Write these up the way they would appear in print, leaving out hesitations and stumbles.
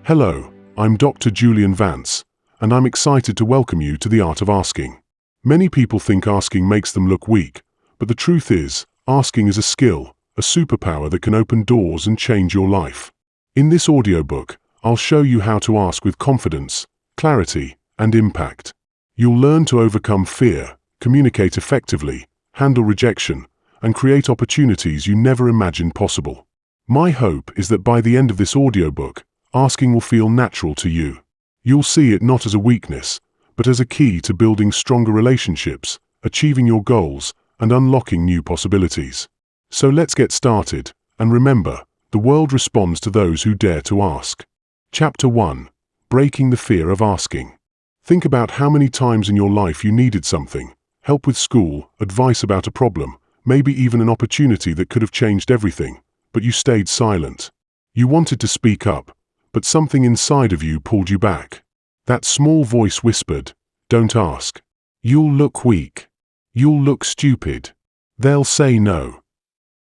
Hello, I'm Dr. Julian Vance, and I'm excited to welcome you to the Art of Asking. Many people think asking makes them look weak, but the truth is, asking is a skill, a superpower that can open doors and change your life. In this audiobook, I'll show you how to ask with confidence, clarity, and impact. You'll learn to overcome fear, communicate effectively, handle rejection, and create opportunities you never imagined possible. My hope is that by the end of this audiobook, asking will feel natural to you. You'll see it not as a weakness, but as a key to building stronger relationships, achieving your goals, and unlocking new possibilities. So let's get started, and remember, the world responds to those who dare to ask. Chapter 1. Breaking the Fear of Asking. Think about how many times in your life you needed something, help with school, advice about a problem, maybe even an opportunity that could have changed everything, but you stayed silent. You wanted to speak up, but something inside of you pulled you back. That small voice whispered, "Don't ask. You'll look weak. You'll look stupid. They'll say no."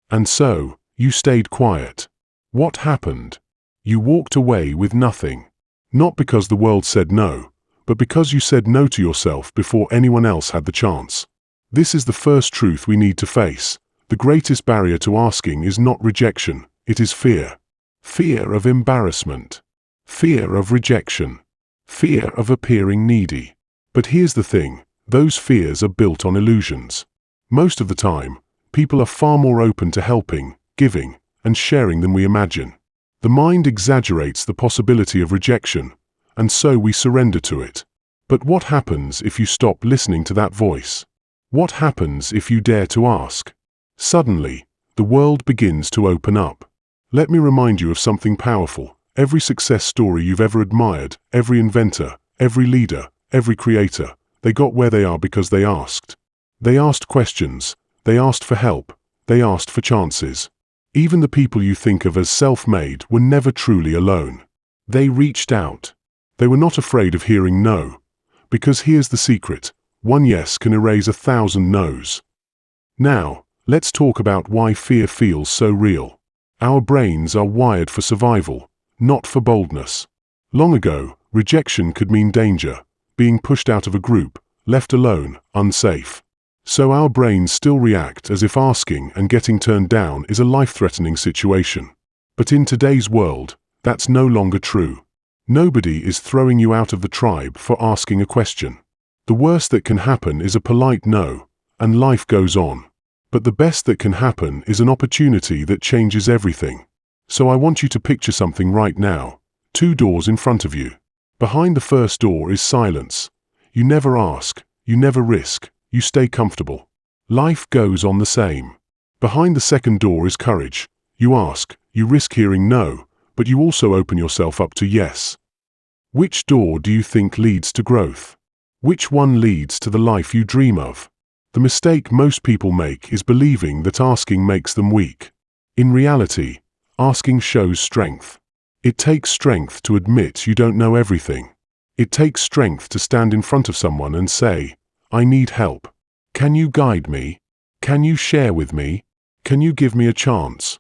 And so, you stayed quiet. What happened? You walked away with nothing. Not because the world said no, but because you said no to yourself before anyone else had the chance. This is the first truth we need to face. The greatest barrier to asking is not rejection, it is fear. Fear of embarrassment. Fear of rejection. Fear of appearing needy. But here's the thing, those fears are built on illusions. Most of the time, people are far more open to helping, giving, and sharing than we imagine. The mind exaggerates the possibility of rejection, and so we surrender to it. But what happens if you stop listening to that voice? What happens if you dare to ask? Suddenly, the world begins to open up. Let me remind you of something powerful. Every success story you've ever admired, every inventor, every leader, every creator, they got where they are because they asked. They asked questions, they asked for help, they asked for chances. Even the people you think of as self-made were never truly alone. They reached out. They were not afraid of hearing no. Because here's the secret, one yes can erase 1,000 no's. Now, let's talk about why fear feels so real. Our brains are wired for survival, not for boldness. Long ago, rejection could mean danger, being pushed out of a group, left alone, unsafe. So our brains still react as if asking and getting turned down is a life-threatening situation. But in today's world, that's no longer true. Nobody is throwing you out of the tribe for asking a question. The worst that can happen is a polite no, and life goes on. But the best that can happen is an opportunity that changes everything. So I want you to picture something right now. 2 doors in front of you. Behind the first door is silence. You never ask, you never risk, you stay comfortable. Life goes on the same. Behind the second door is courage. You ask, you risk hearing no, but you also open yourself up to yes. Which door do you think leads to growth? Which one leads to the life you dream of? The mistake most people make is believing that asking makes them weak. In reality, asking shows strength. It takes strength to admit you don't know everything. It takes strength to stand in front of someone and say, "I need help. Can you guide me? Can you share with me? Can you give me a chance?"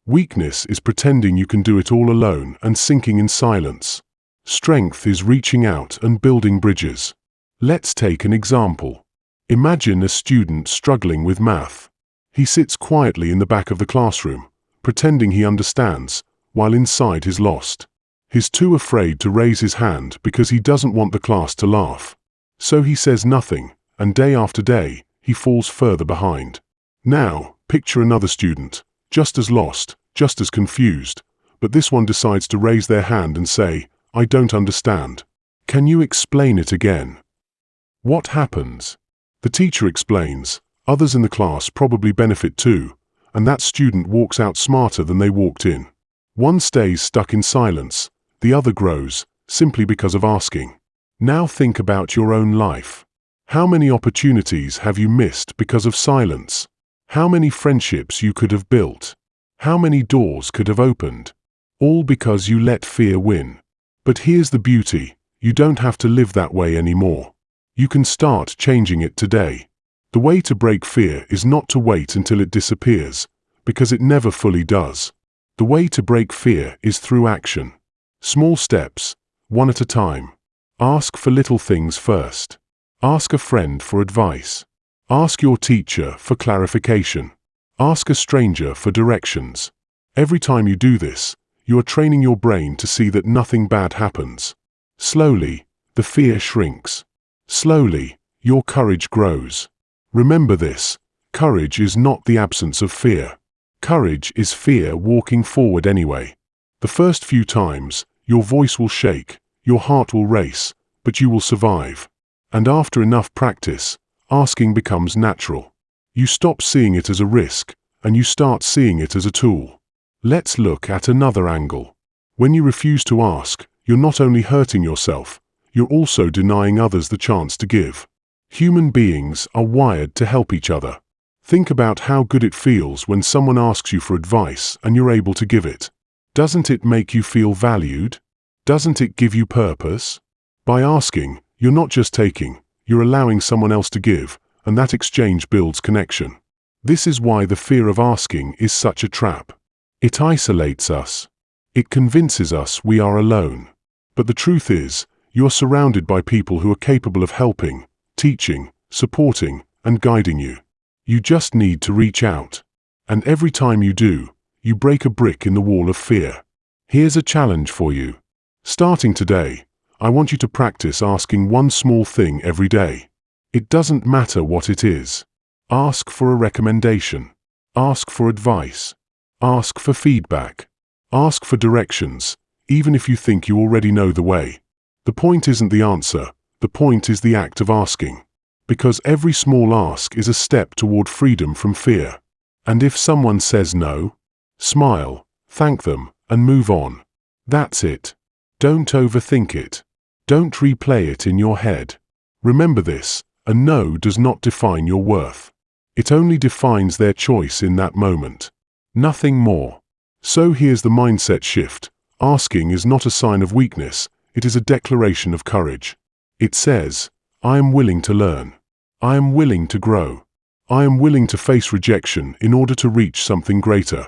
Weakness is pretending you can do it all alone and sinking in silence. Strength is reaching out and building bridges. Let's take an example. Imagine a student struggling with math. He sits quietly in the back of the classroom, pretending he understands, while inside he's lost. He's too afraid to raise his hand because he doesn't want the class to laugh. So he says nothing, and day after day, he falls further behind. Now, picture another student, just as lost, just as confused, but this one decides to raise their hand and say, "I don't understand. Can you explain it again?" What happens? The teacher explains, others in the class probably benefit too, and that student walks out smarter than they walked in. One stays stuck in silence, the other grows, simply because of asking. Now think about your own life. How many opportunities have you missed because of silence? How many friendships you could have built? How many doors could have opened? All because you let fear win. But here's the beauty, you don't have to live that way anymore. You can start changing it today. The way to break fear is not to wait until it disappears, because it never fully does. The way to break fear is through action. Small steps, one at a time. Ask for little things first. Ask a friend for advice. Ask your teacher for clarification. Ask a stranger for directions. Every time you do this, you are training your brain to see that nothing bad happens. Slowly, the fear shrinks. Slowly, your courage grows. Remember this, courage is not the absence of fear. Courage is fear walking forward anyway. The first few times, your voice will shake, your heart will race, but you will survive. And after enough practice, asking becomes natural. You stop seeing it as a risk, and you start seeing it as a tool. Let's look at another angle. When you refuse to ask, you're not only hurting yourself, you're also denying others the chance to give. Human beings are wired to help each other. Think about how good it feels when someone asks you for advice and you're able to give it. Doesn't it make you feel valued? Doesn't it give you purpose? By asking, you're not just taking, you're allowing someone else to give, and that exchange builds connection. This is why the fear of asking is such a trap. It isolates us. It convinces us we are alone. But the truth is, you are surrounded by people who are capable of helping, teaching, supporting, and guiding you. You just need to reach out. And every time you do, you break a brick in the wall of fear. Here's a challenge for you. Starting today, I want you to practice asking one small thing every day. It doesn't matter what it is. Ask for a recommendation. Ask for advice. Ask for feedback. Ask for directions, even if you think you already know the way. The point isn't the answer, the point is the act of asking. Because every small ask is a step toward freedom from fear. And if someone says no, smile, thank them, and move on. That's it. Don't overthink it. Don't replay it in your head. Remember this, a no does not define your worth. It only defines their choice in that moment. Nothing more. So here's the mindset shift. Asking is not a sign of weakness, it is a declaration of courage. It says, I am willing to learn. I am willing to grow. I am willing to face rejection in order to reach something greater.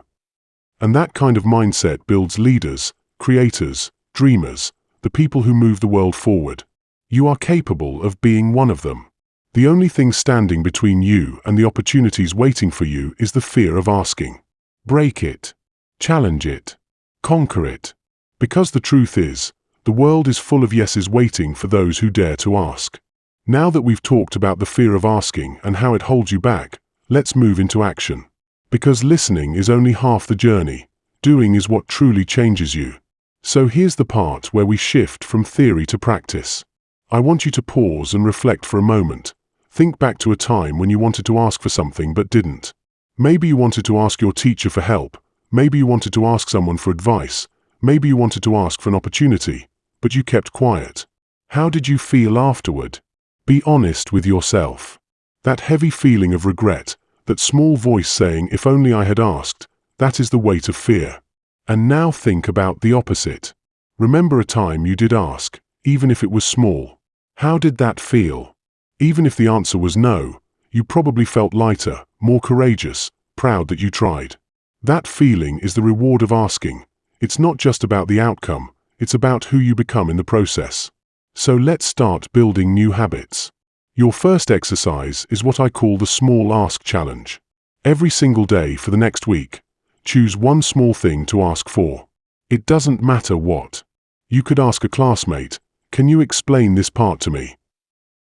And that kind of mindset builds leaders, creators, dreamers, the people who move the world forward. You are capable of being one of them. The only thing standing between you and the opportunities waiting for you is the fear of asking. Break it. Challenge it. Conquer it. Because the truth is, the world is full of yeses waiting for those who dare to ask. Now that we've talked about the fear of asking and how it holds you back, let's move into action. Because listening is only half the journey. Doing is what truly changes you. So here's the part where we shift from theory to practice. I want you to pause and reflect for a moment. Think back to a time when you wanted to ask for something but didn't. Maybe you wanted to ask your teacher for help. Maybe you wanted to ask someone for advice. Maybe you wanted to ask for an opportunity, but you kept quiet. How did you feel afterward? Be honest with yourself. That heavy feeling of regret, that small voice saying, if only I had asked, that is the weight of fear. And now think about the opposite. Remember a time you did ask, even if it was small. How did that feel? Even if the answer was no, you probably felt lighter, more courageous, proud that you tried. That feeling is the reward of asking. It's not just about the outcome, it's about who you become in the process. So let's start building new habits. Your first exercise is what I call the small ask challenge. Every single day for the next week, choose one small thing to ask for. It doesn't matter what. You could ask a classmate, can you explain this part to me?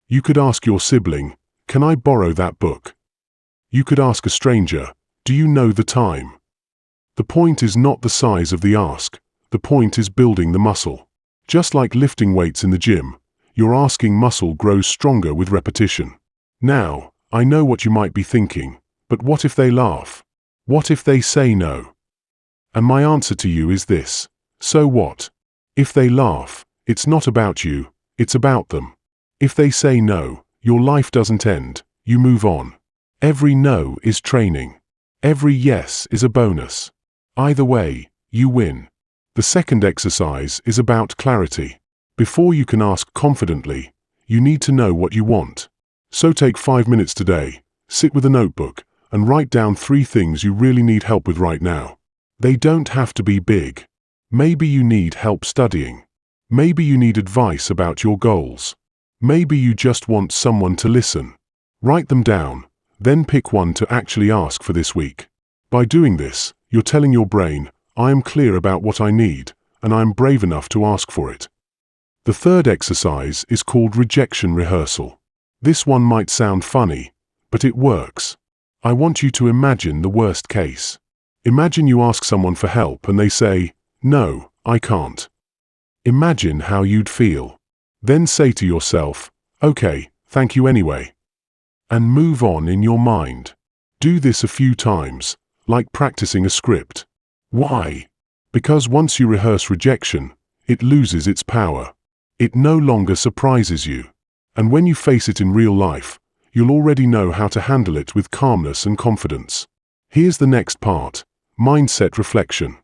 You could ask your sibling, can I borrow that book? You could ask a stranger, do you know the time? The point is not the size of the ask, the point is building the muscle. Just like lifting weights in the gym, your asking muscle grows stronger with repetition. Now, I know what you might be thinking, but what if they laugh? What if they say no? And my answer to you is this, so what? If they laugh, it's not about you, it's about them. If they say no, your life doesn't end, you move on. Every no is training. Every yes is a bonus. Either way, you win. The second exercise is about clarity. Before you can ask confidently, you need to know what you want. So take 5 minutes today, sit with a notebook, and write down 3 things you really need help with right now. They don't have to be big. Maybe you need help studying. Maybe you need advice about your goals. Maybe you just want someone to listen. Write them down, then pick one to actually ask for this week. By doing this, you're telling your brain, I am clear about what I need, and I am brave enough to ask for it. The third exercise is called rejection rehearsal. This one might sound funny, but it works. I want you to imagine the worst case. Imagine you ask someone for help and they say, "No, I can't." Imagine how you'd feel. Then say to yourself, "Okay, thank you anyway." And move on in your mind. Do this a few times, like practicing a script. Why? Because once you rehearse rejection, it loses its power. It no longer surprises you. And when you face it in real life, you'll already know how to handle it with calmness and confidence. Here's the next part, mindset reflection.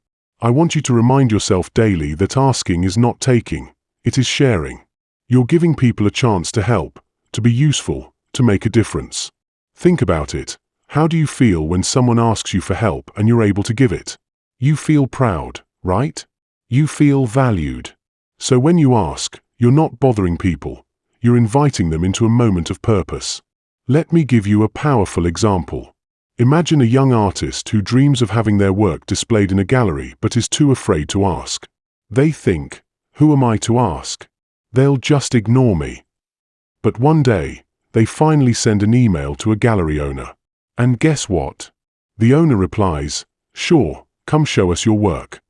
I want you to remind yourself daily that asking is not taking, it is sharing. You're giving people a chance to help, to be useful, to make a difference. Think about it. How do you feel when someone asks you for help and you're able to give it? You feel proud, right? You feel valued. So when you ask, you're not bothering people. You're inviting them into a moment of purpose. Let me give you a powerful example. Imagine a young artist who dreams of having their work displayed in a gallery but is too afraid to ask. They think, who am I to ask? They'll just ignore me. But one day, they finally send an email to a gallery owner. And guess what? The owner replies, "Sure, come show us your work."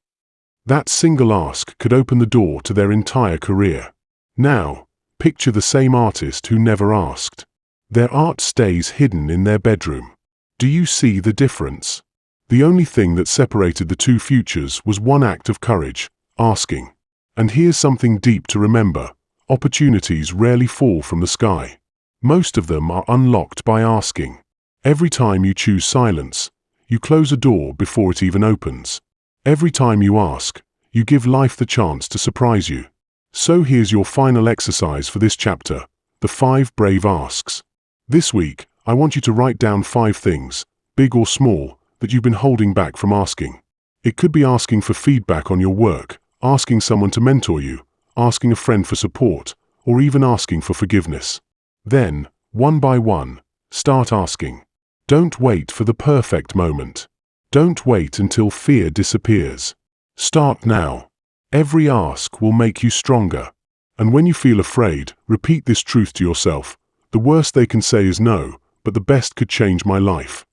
That single ask could open the door to their entire career. Now, picture the same artist who never asked. Their art stays hidden in their bedroom. Do you see the difference? The only thing that separated the two futures was one act of courage, asking. And here's something deep to remember. Opportunities rarely fall from the sky. Most of them are unlocked by asking. Every time you choose silence, you close a door before it even opens. Every time you ask, you give life the chance to surprise you. So here's your final exercise for this chapter, the 5 brave asks. This week, I want you to write down 5 things, big or small, that you've been holding back from asking. It could be asking for feedback on your work, asking someone to mentor you, asking a friend for support, or even asking for forgiveness. Then, one by one, start asking. Don't wait for the perfect moment. Don't wait until fear disappears. Start now. Every ask will make you stronger. And when you feel afraid, repeat this truth to yourself. The worst they can say is no, but the best could change my life.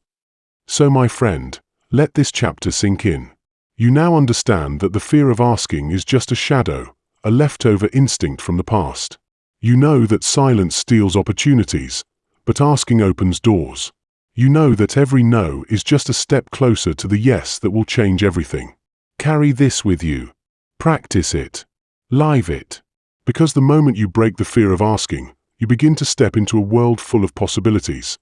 So my friend, let this chapter sink in. You now understand that the fear of asking is just a shadow, a leftover instinct from the past. You know that silence steals opportunities, but asking opens doors. You know that every no is just a step closer to the yes that will change everything. Carry this with you. Practice it. Live it. Because the moment you break the fear of asking, you begin to step into a world full of possibilities.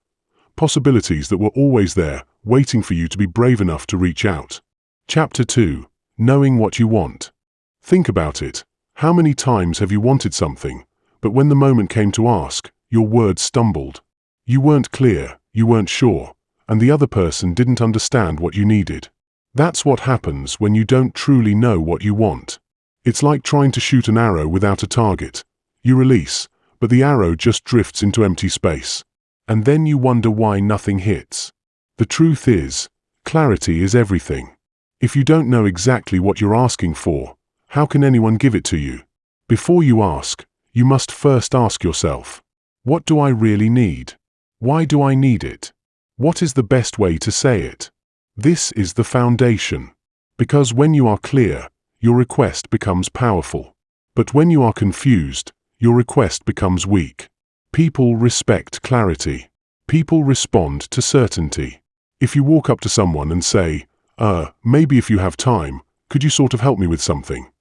Possibilities that were always there, waiting for you to be brave enough to reach out. Chapter 2. Knowing what you want. Think about it. How many times have you wanted something, but when the moment came to ask, your words stumbled? You weren't clear, you weren't sure, and the other person didn't understand what you needed. That's what happens when you don't truly know what you want. It's like trying to shoot an arrow without a target. You release, but the arrow just drifts into empty space. And then you wonder why nothing hits. The truth is, clarity is everything. If you don't know exactly what you're asking for, how can anyone give it to you? Before you ask, you must first ask yourself, what do I really need? Why do I need it? What is the best way to say it? This is the foundation. Because when you are clear, your request becomes powerful. But when you are confused, your request becomes weak. People respect clarity. People respond to certainty. If you walk up to someone and say, maybe if you have time, could you sort of help me with something?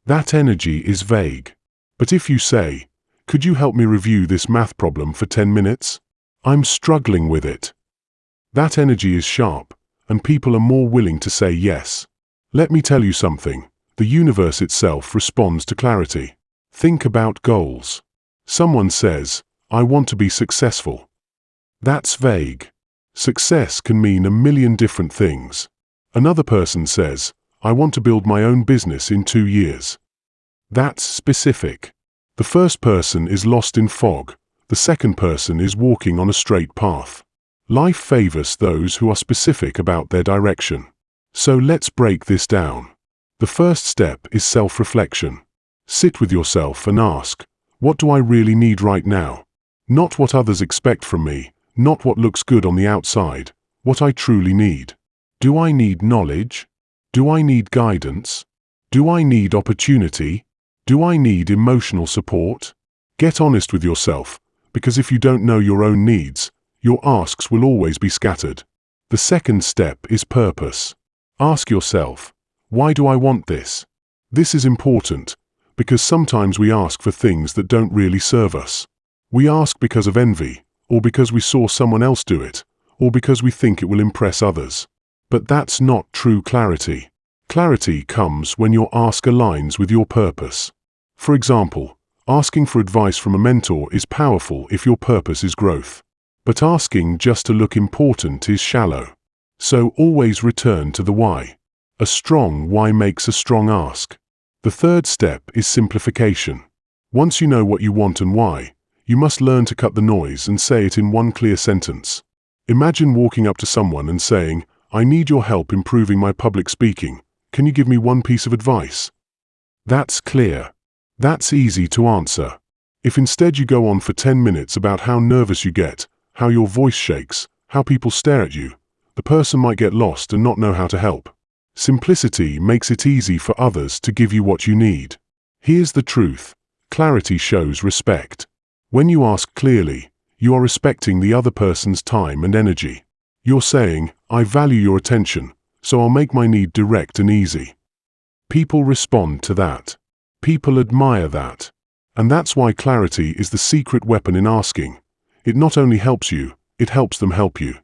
That energy is vague. But if you say, could you help me review this math problem for 10 minutes? I'm struggling with it. That energy is sharp, and people are more willing to say yes. Let me tell you something. The universe itself responds to clarity. Think about goals. Someone says, I want to be successful. That's vague. Success can mean a million different things. Another person says, I want to build my own business in 2 years. That's specific. The first person is lost in fog. The second person is walking on a straight path. Life favors those who are specific about their direction. So let's break this down. The first step is self-reflection. Sit with yourself and ask, what do I really need right now? Not what others expect from me, not what looks good on the outside, what I truly need. Do I need knowledge? Do I need guidance? Do I need opportunity? Do I need emotional support? Get honest with yourself, because if you don't know your own needs, your asks will always be scattered. The second step is purpose. Ask yourself, why do I want this? This is important, because sometimes we ask for things that don't really serve us. We ask because of envy, or because we saw someone else do it, or because we think it will impress others. But that's not true clarity. Clarity comes when your ask aligns with your purpose. For example, asking for advice from a mentor is powerful if your purpose is growth. But asking just to look important is shallow. So always return to the why. A strong why makes a strong ask. The third step is simplification. Once you know what you want and why, you must learn to cut the noise and say it in one clear sentence. Imagine walking up to someone and saying, I need your help improving my public speaking. Can you give me one piece of advice? That's clear. That's easy to answer. If instead you go on for 10 minutes about how nervous you get, how your voice shakes, how people stare at you, the person might get lost and not know how to help. Simplicity makes it easy for others to give you what you need. Here's the truth. Clarity shows respect. When you ask clearly, you are respecting the other person's time and energy. You're saying, I value your attention, so I'll make my need direct and easy. People respond to that. People admire that. And that's why clarity is the secret weapon in asking. It not only helps you, it helps them help you.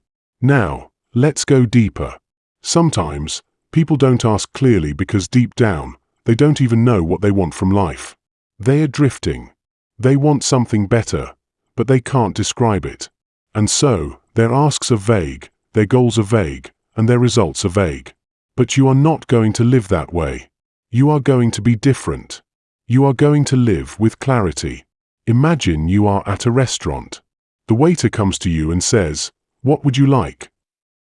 Now, let's go deeper. Sometimes, people don't ask clearly because deep down, they don't even know what they want from life. They are drifting. They want something better, but they can't describe it. And so, their asks are vague, their goals are vague, and their results are vague. But you are not going to live that way. You are going to be different. You are going to live with clarity. Imagine you are at a restaurant. The waiter comes to you and says, what would you like?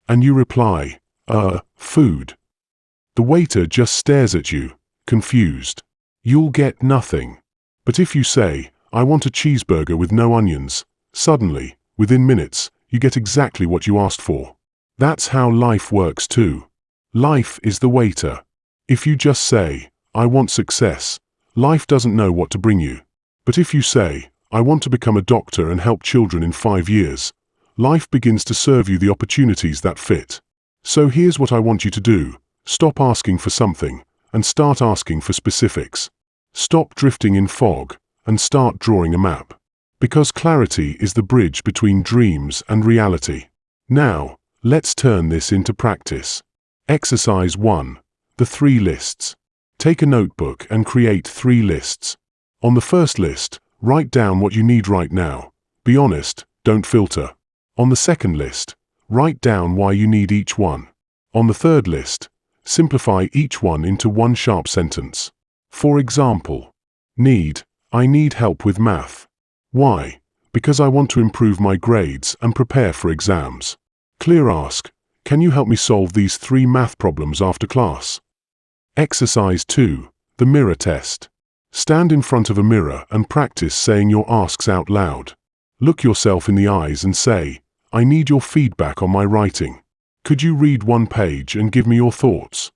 And you reply, food. The waiter just stares at you, confused. You'll get nothing. But if you say, I want a cheeseburger with no onions, suddenly, within minutes, you get exactly what you asked for. That's how life works too. Life is the waiter. If you just say, I want success, life doesn't know what to bring you. But if you say, I want to become a doctor and help children in 5 years, life begins to serve you the opportunities that fit. So here's what I want you to do. Stop asking for something, and start asking for specifics. Stop drifting in fog, and start drawing a map. Because clarity is the bridge between dreams and reality. Now, let's turn this into practice. Exercise 1. The 3 lists. Take a notebook and create 3 lists. On the first list, write down what you need right now. Be honest, don't filter. On the second list, write down why you need each one. On the third list, simplify each one into one sharp sentence. For example, need, I need help with math. Why? Because I want to improve my grades and prepare for exams. Clear ask, can you help me solve these 3 math problems after class? Exercise 2. The mirror test. Stand in front of a mirror and practice saying your asks out loud. Look yourself in the eyes and say, I need your feedback on my writing. Could you read 1 page and give me your thoughts?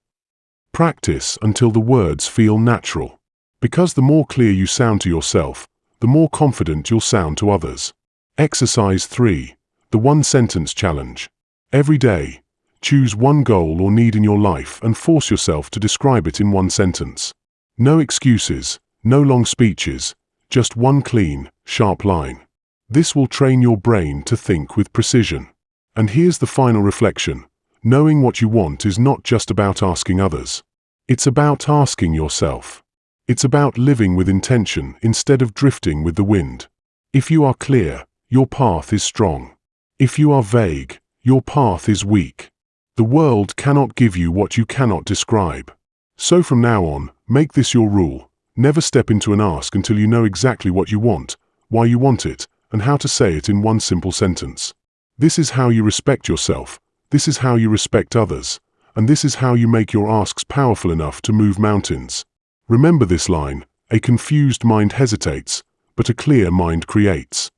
Practice until the words feel natural. Because the more clear you sound to yourself, the more confident you'll sound to others. Exercise 3. The 1-sentence challenge. Every day, choose 1 goal or need in your life and force yourself to describe it in 1 sentence. No excuses, no long speeches, just 1 clean, sharp line. This will train your brain to think with precision. And here's the final reflection. Knowing what you want is not just about asking others. It's about asking yourself. It's about living with intention instead of drifting with the wind. If you are clear, your path is strong. If you are vague, your path is weak. The world cannot give you what you cannot describe. So from now on, make this your rule. Never step into an ask until you know exactly what you want, why you want it, and how to say it in one simple sentence. This is how you respect yourself, this is how you respect others, and this is how you make your asks powerful enough to move mountains. Remember this line: a confused mind hesitates, but a clear mind creates.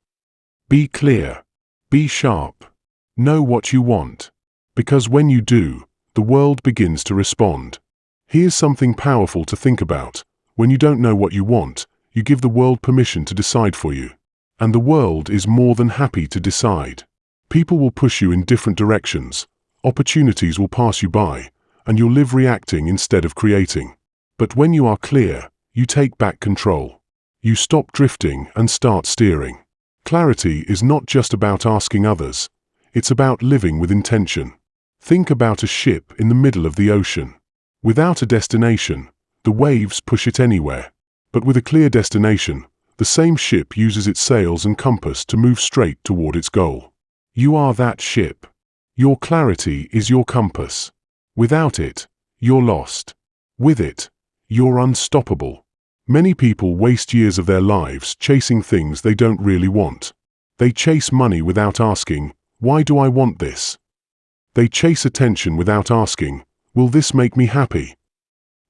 Be clear. Be sharp. Know what you want. Because when you do, the world begins to respond. Here's something powerful to think about. When you don't know what you want, you give the world permission to decide for you. And the world is more than happy to decide. People will push you in different directions. Opportunities will pass you by, and you'll live reacting instead of creating. But when you are clear, you take back control. You stop drifting and start steering. Clarity is not just about asking others. It's about living with intention. Think about a ship in the middle of the ocean. Without a destination, the waves push it anywhere. But with a clear destination, the same ship uses its sails and compass to move straight toward its goal. You are that ship. Your clarity is your compass. Without it, you're lost. With it, you're unstoppable. Many people waste years of their lives chasing things they don't really want. They chase money without asking, "Why do I want this?" They chase attention without asking, "Will this make me happy?"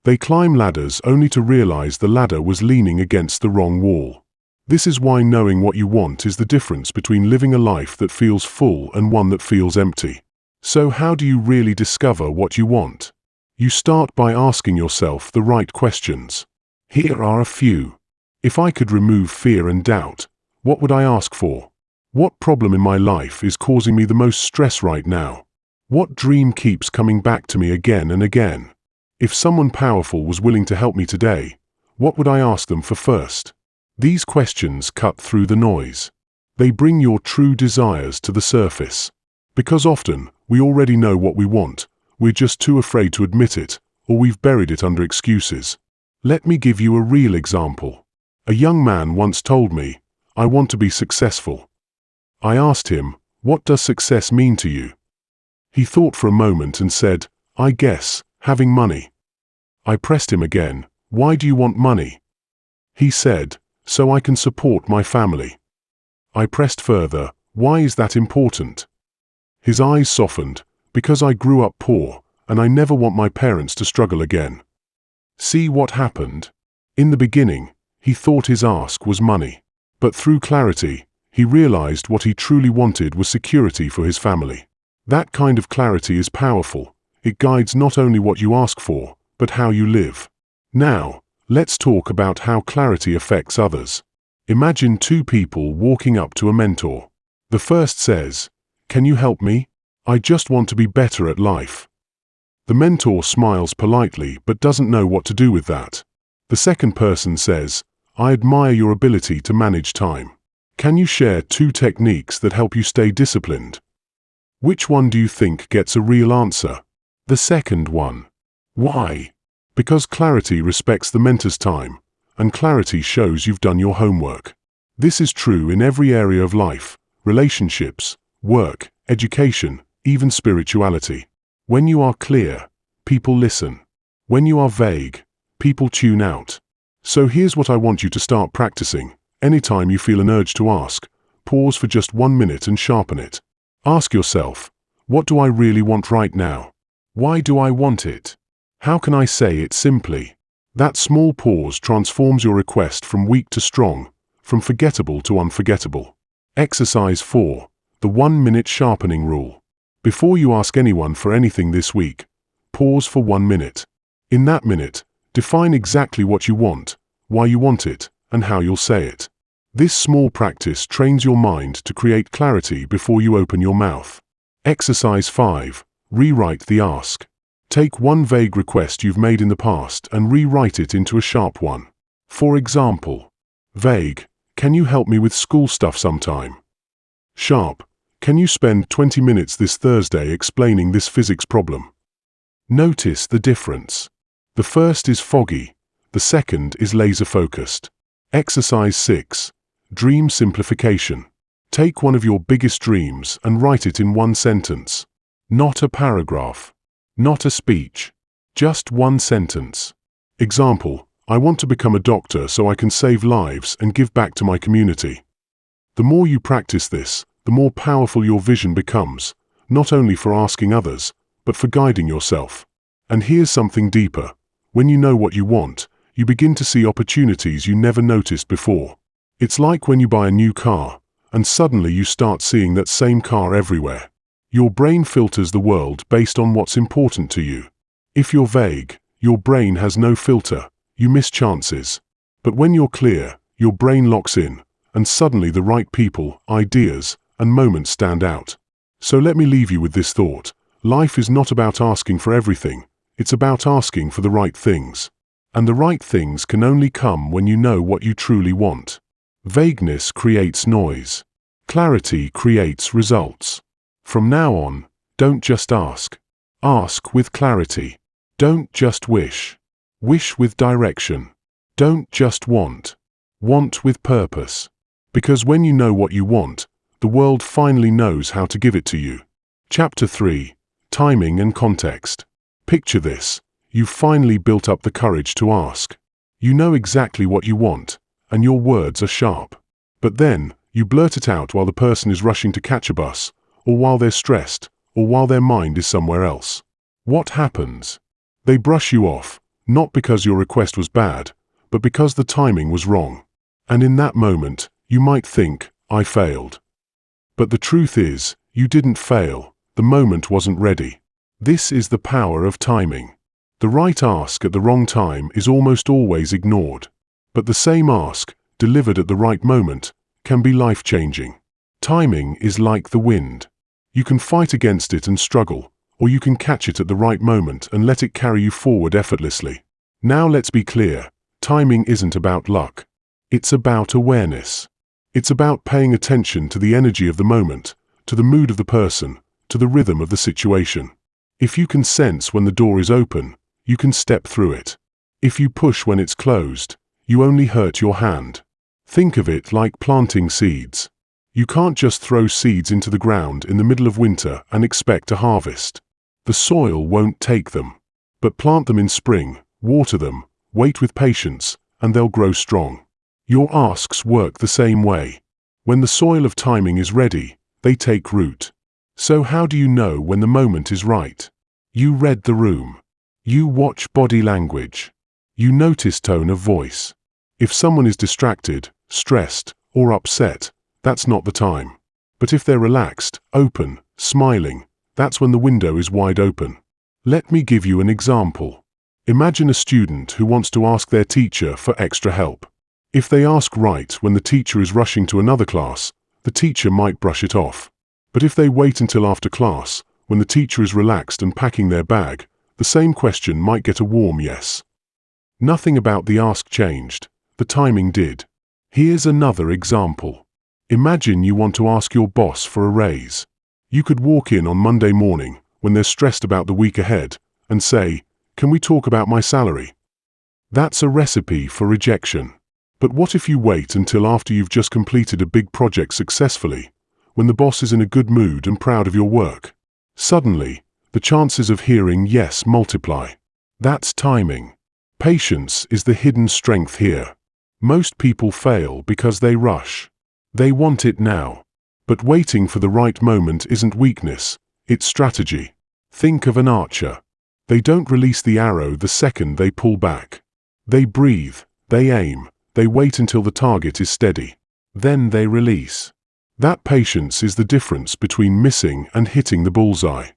They climb ladders only to realize the ladder was leaning against the wrong wall. This is why knowing what you want is the difference between living a life that feels full and one that feels empty. So how do you really discover what you want? You start by asking yourself the right questions. Here are a few. If I could remove fear and doubt, what would I ask for? What problem in my life is causing me the most stress right now? What dream keeps coming back to me again and again? If someone powerful was willing to help me today, what would I ask them for first? These questions cut through the noise. They bring your true desires to the surface. Because often, we already know what we want, we're just too afraid to admit it, or we've buried it under excuses. Let me give you a real example. A young man once told me, "I want to be successful." I asked him, "What does success mean to you?" He thought for a moment and said, "I guess, having money." I pressed him again, "Why do you want money?" He said, "So I can support my family." I pressed further, "Why is that important?" His eyes softened, "Because I grew up poor, and I never want my parents to struggle again." See what happened? In the beginning, he thought his ask was money. But through clarity, he realized what he truly wanted was security for his family. That kind of clarity is powerful. It guides not only what you ask for, but how you live. Now, let's talk about how clarity affects others. Imagine two people walking up to a mentor. The first says, "Can you help me? I just want to be better at life." The mentor smiles politely but doesn't know what to do with that. The second person says, "I admire your ability to manage time. Can you share 2 techniques that help you stay disciplined?" Which one do you think gets a real answer? The second one. Why? Because clarity respects the mentor's time, and clarity shows you've done your homework. This is true in every area of life: relationships, work, education, even spirituality. When you are clear, people listen. When you are vague, people tune out. So here's what I want you to start practicing. Anytime you feel an urge to ask, pause for just 1 minute and sharpen it. Ask yourself, what do I really want right now? Why do I want it? How can I say it simply? That small pause transforms your request from weak to strong, from forgettable to unforgettable. Exercise 4. The 1-minute sharpening rule. Before you ask anyone for anything this week, pause for 1 minute. In that minute, define exactly what you want, why you want it, and how you'll say it. This small practice trains your mind to create clarity before you open your mouth. Exercise 5. Rewrite the ask. Take one vague request you've made in the past and rewrite it into a sharp one. For example, vague, "Can you help me with school stuff sometime?" Sharp, "Can you spend 20 minutes this Thursday explaining this physics problem?" Notice the difference. The first is foggy, the second is laser-focused. Exercise 6. Dream simplification. Take one of your biggest dreams and write it in one sentence. Not a paragraph. Not a speech. Just one sentence. Example: I want to become a doctor so I can save lives and give back to my community. The more you practice this, the more powerful your vision becomes, not only for asking others, but for guiding yourself. And here's something deeper. When you know what you want, you begin to see opportunities you never noticed before. It's like when you buy a new car, and suddenly you start seeing that same car everywhere. Your brain filters the world based on what's important to you. If you're vague, your brain has no filter, you miss chances. But when you're clear, your brain locks in, and suddenly the right people, ideas, and moments stand out. So let me leave you with this thought. Life is not about asking for everything, it's about asking for the right things. And the right things can only come when you know what you truly want. Vagueness creates noise. Clarity creates results. From now on, don't just ask. Ask with clarity. Don't just wish. Wish with direction. Don't just want. Want with purpose. Because when you know what you want, the world finally knows how to give it to you. Chapter 3. Timing and Context. Picture this. You've finally built up the courage to ask. You know exactly what you want, and your words are sharp. But then, you blurt it out while the person is rushing to catch a bus, or while they're stressed, or while their mind is somewhere else. What happens? They brush you off, not because your request was bad, but because the timing was wrong. And in that moment, you might think, I failed. But the truth is, you didn't fail. The moment wasn't ready. This is the power of timing. The right ask at the wrong time is almost always ignored. But the same ask, delivered at the right moment, can be life-changing. Timing is like the wind. You can fight against it and struggle, or you can catch it at the right moment and let it carry you forward effortlessly. Now let's be clear. Timing isn't about luck. It's about awareness. It's about paying attention to the energy of the moment, to the mood of the person, to the rhythm of the situation. If you can sense when the door is open, you can step through it. If you push when it's closed, you only hurt your hand. Think of it like planting seeds. You can't just throw seeds into the ground in the middle of winter and expect a harvest. The soil won't take them. But plant them in spring, water them, wait with patience, and they'll grow strong. Your asks work the same way. When the soil of timing is ready, they take root. So how do you know when the moment is right? You read the room. You watch body language. You notice tone of voice. If someone is distracted, stressed, or upset, that's not the time. But if they're relaxed, open, smiling, that's when the window is wide open. Let me give you an example. Imagine a student who wants to ask their teacher for extra help. If they ask right when the teacher is rushing to another class, the teacher might brush it off. But if they wait until after class, when the teacher is relaxed and packing their bag, the same question might get a warm yes. Nothing about the ask changed. The timing did. Here's another example. Imagine you want to ask your boss for a raise. You could walk in on Monday morning, when they're stressed about the week ahead, and say, "Can we talk about my salary?" That's a recipe for rejection. But what if you wait until after you've just completed a big project successfully, when the boss is in a good mood and proud of your work? Suddenly, the chances of hearing yes multiply. That's timing. Patience is the hidden strength here. Most people fail because they rush. They want it now. But waiting for the right moment isn't weakness, it's strategy. Think of an archer. They don't release the arrow the second they pull back. They breathe, they aim, they wait until the target is steady. Then they release. That patience is the difference between missing and hitting the bullseye.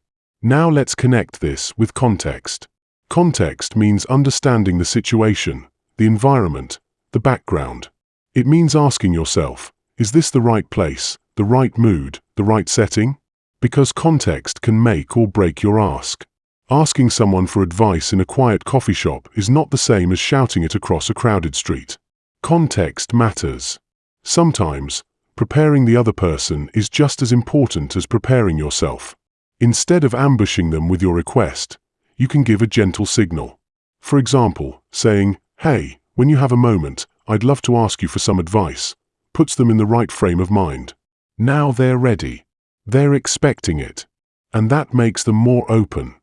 Now let's connect this with context. Context means understanding the situation, the environment, the background. It means asking yourself, is this the right place, the right mood, the right setting? Because context can make or break your ask. Asking someone for advice in a quiet coffee shop is not the same as shouting it across a crowded street. Context matters. Sometimes, preparing the other person is just as important as preparing yourself. Instead of ambushing them with your request, you can give a gentle signal. For example, saying, "Hey, when you have a moment, I'd love to ask you for some advice," puts them in the right frame of mind. Now they're ready. They're expecting it. and that makes them more open.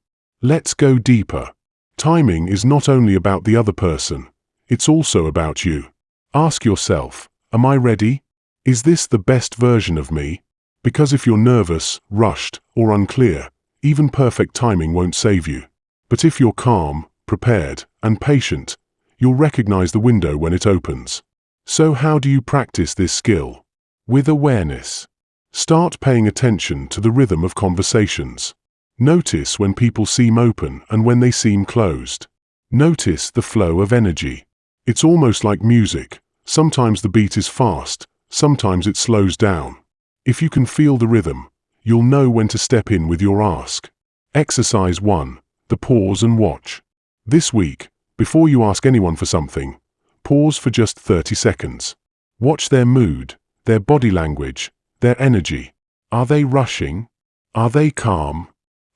Let's go deeper. Timing is not only about the other person, it's also about you. Ask yourself, am I ready? Is this the best version of me? Because if you're nervous, rushed, or unclear, even perfect timing won't save you. But if you're calm, prepared, and patient, you'll recognize the window when it opens. So how do you practice this skill? With awareness. Start paying attention to the rhythm of conversations. Notice when people seem open and when they seem closed. Notice the flow of energy. It's almost like music. Sometimes the beat is fast, sometimes it slows down. If you can feel the rhythm, you'll know when to step in with your ask. Exercise 1. The pause and watch. This week, before you ask anyone for something, pause for just 30 seconds. Watch their mood, their body language, their energy. Are they rushing? Are they calm?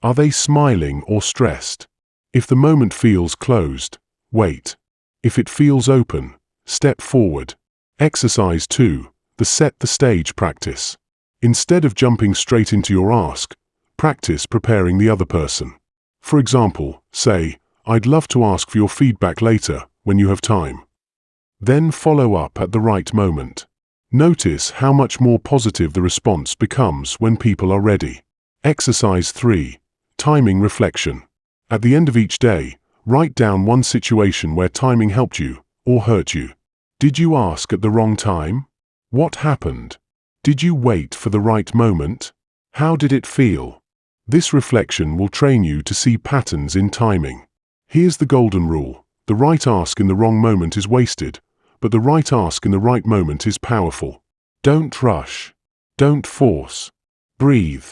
Are they smiling or stressed? If the moment feels closed, wait. If it feels open, step forward. Exercise 2. The set the stage practice. Instead of jumping straight into your ask, practice preparing the other person. For example, say, I'd love to ask for your feedback later, when you have time. Then follow up at the right moment. Notice how much more positive the response becomes when people are ready. Exercise 3. Timing reflection. At the end of each day, write down one situation where timing helped you or hurt you. Did you ask at the wrong time? What happened? Did you wait for the right moment? How did it feel? This reflection will train you to see patterns in timing. Here's the golden rule. The right ask in the wrong moment is wasted, but the right ask in the right moment is powerful. Don't rush. Don't force. Breathe.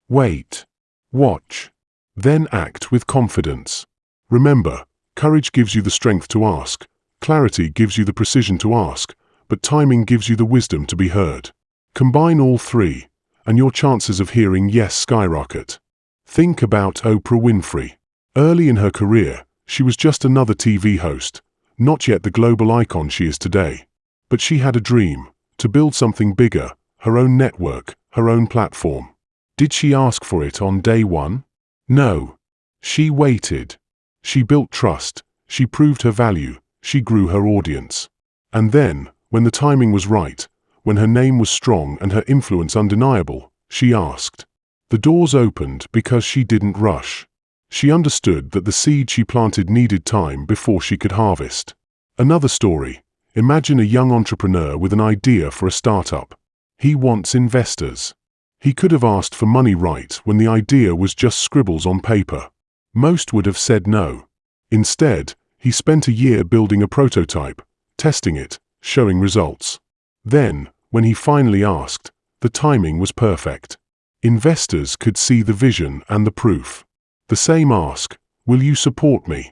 Wait. Watch. Then act with confidence. Remember, courage gives you the strength to ask, clarity gives you the precision to ask, but timing gives you the wisdom to be heard. Combine all three, and your chances of hearing yes skyrocket. Think about Oprah Winfrey. Early in her career, she was just another TV host, not yet the global icon she is today. But she had a dream, to build something bigger, her own network, her own platform. Did she ask for it on day one? No. She waited. She built trust, she proved her value, she grew her audience. And then, when the timing was right, when her name was strong and her influence undeniable, she asked. The doors opened because she didn't rush. She understood that the seed she planted needed time before she could harvest. Another story. Imagine a young entrepreneur with an idea for a startup. He wants investors. He could have asked for money right when the idea was just scribbles on paper. Most would have said no. Instead, he spent a year building a prototype, testing it, showing results. Then, when he finally asked, the timing was perfect. Investors could see the vision and the proof. The same ask, will you support me?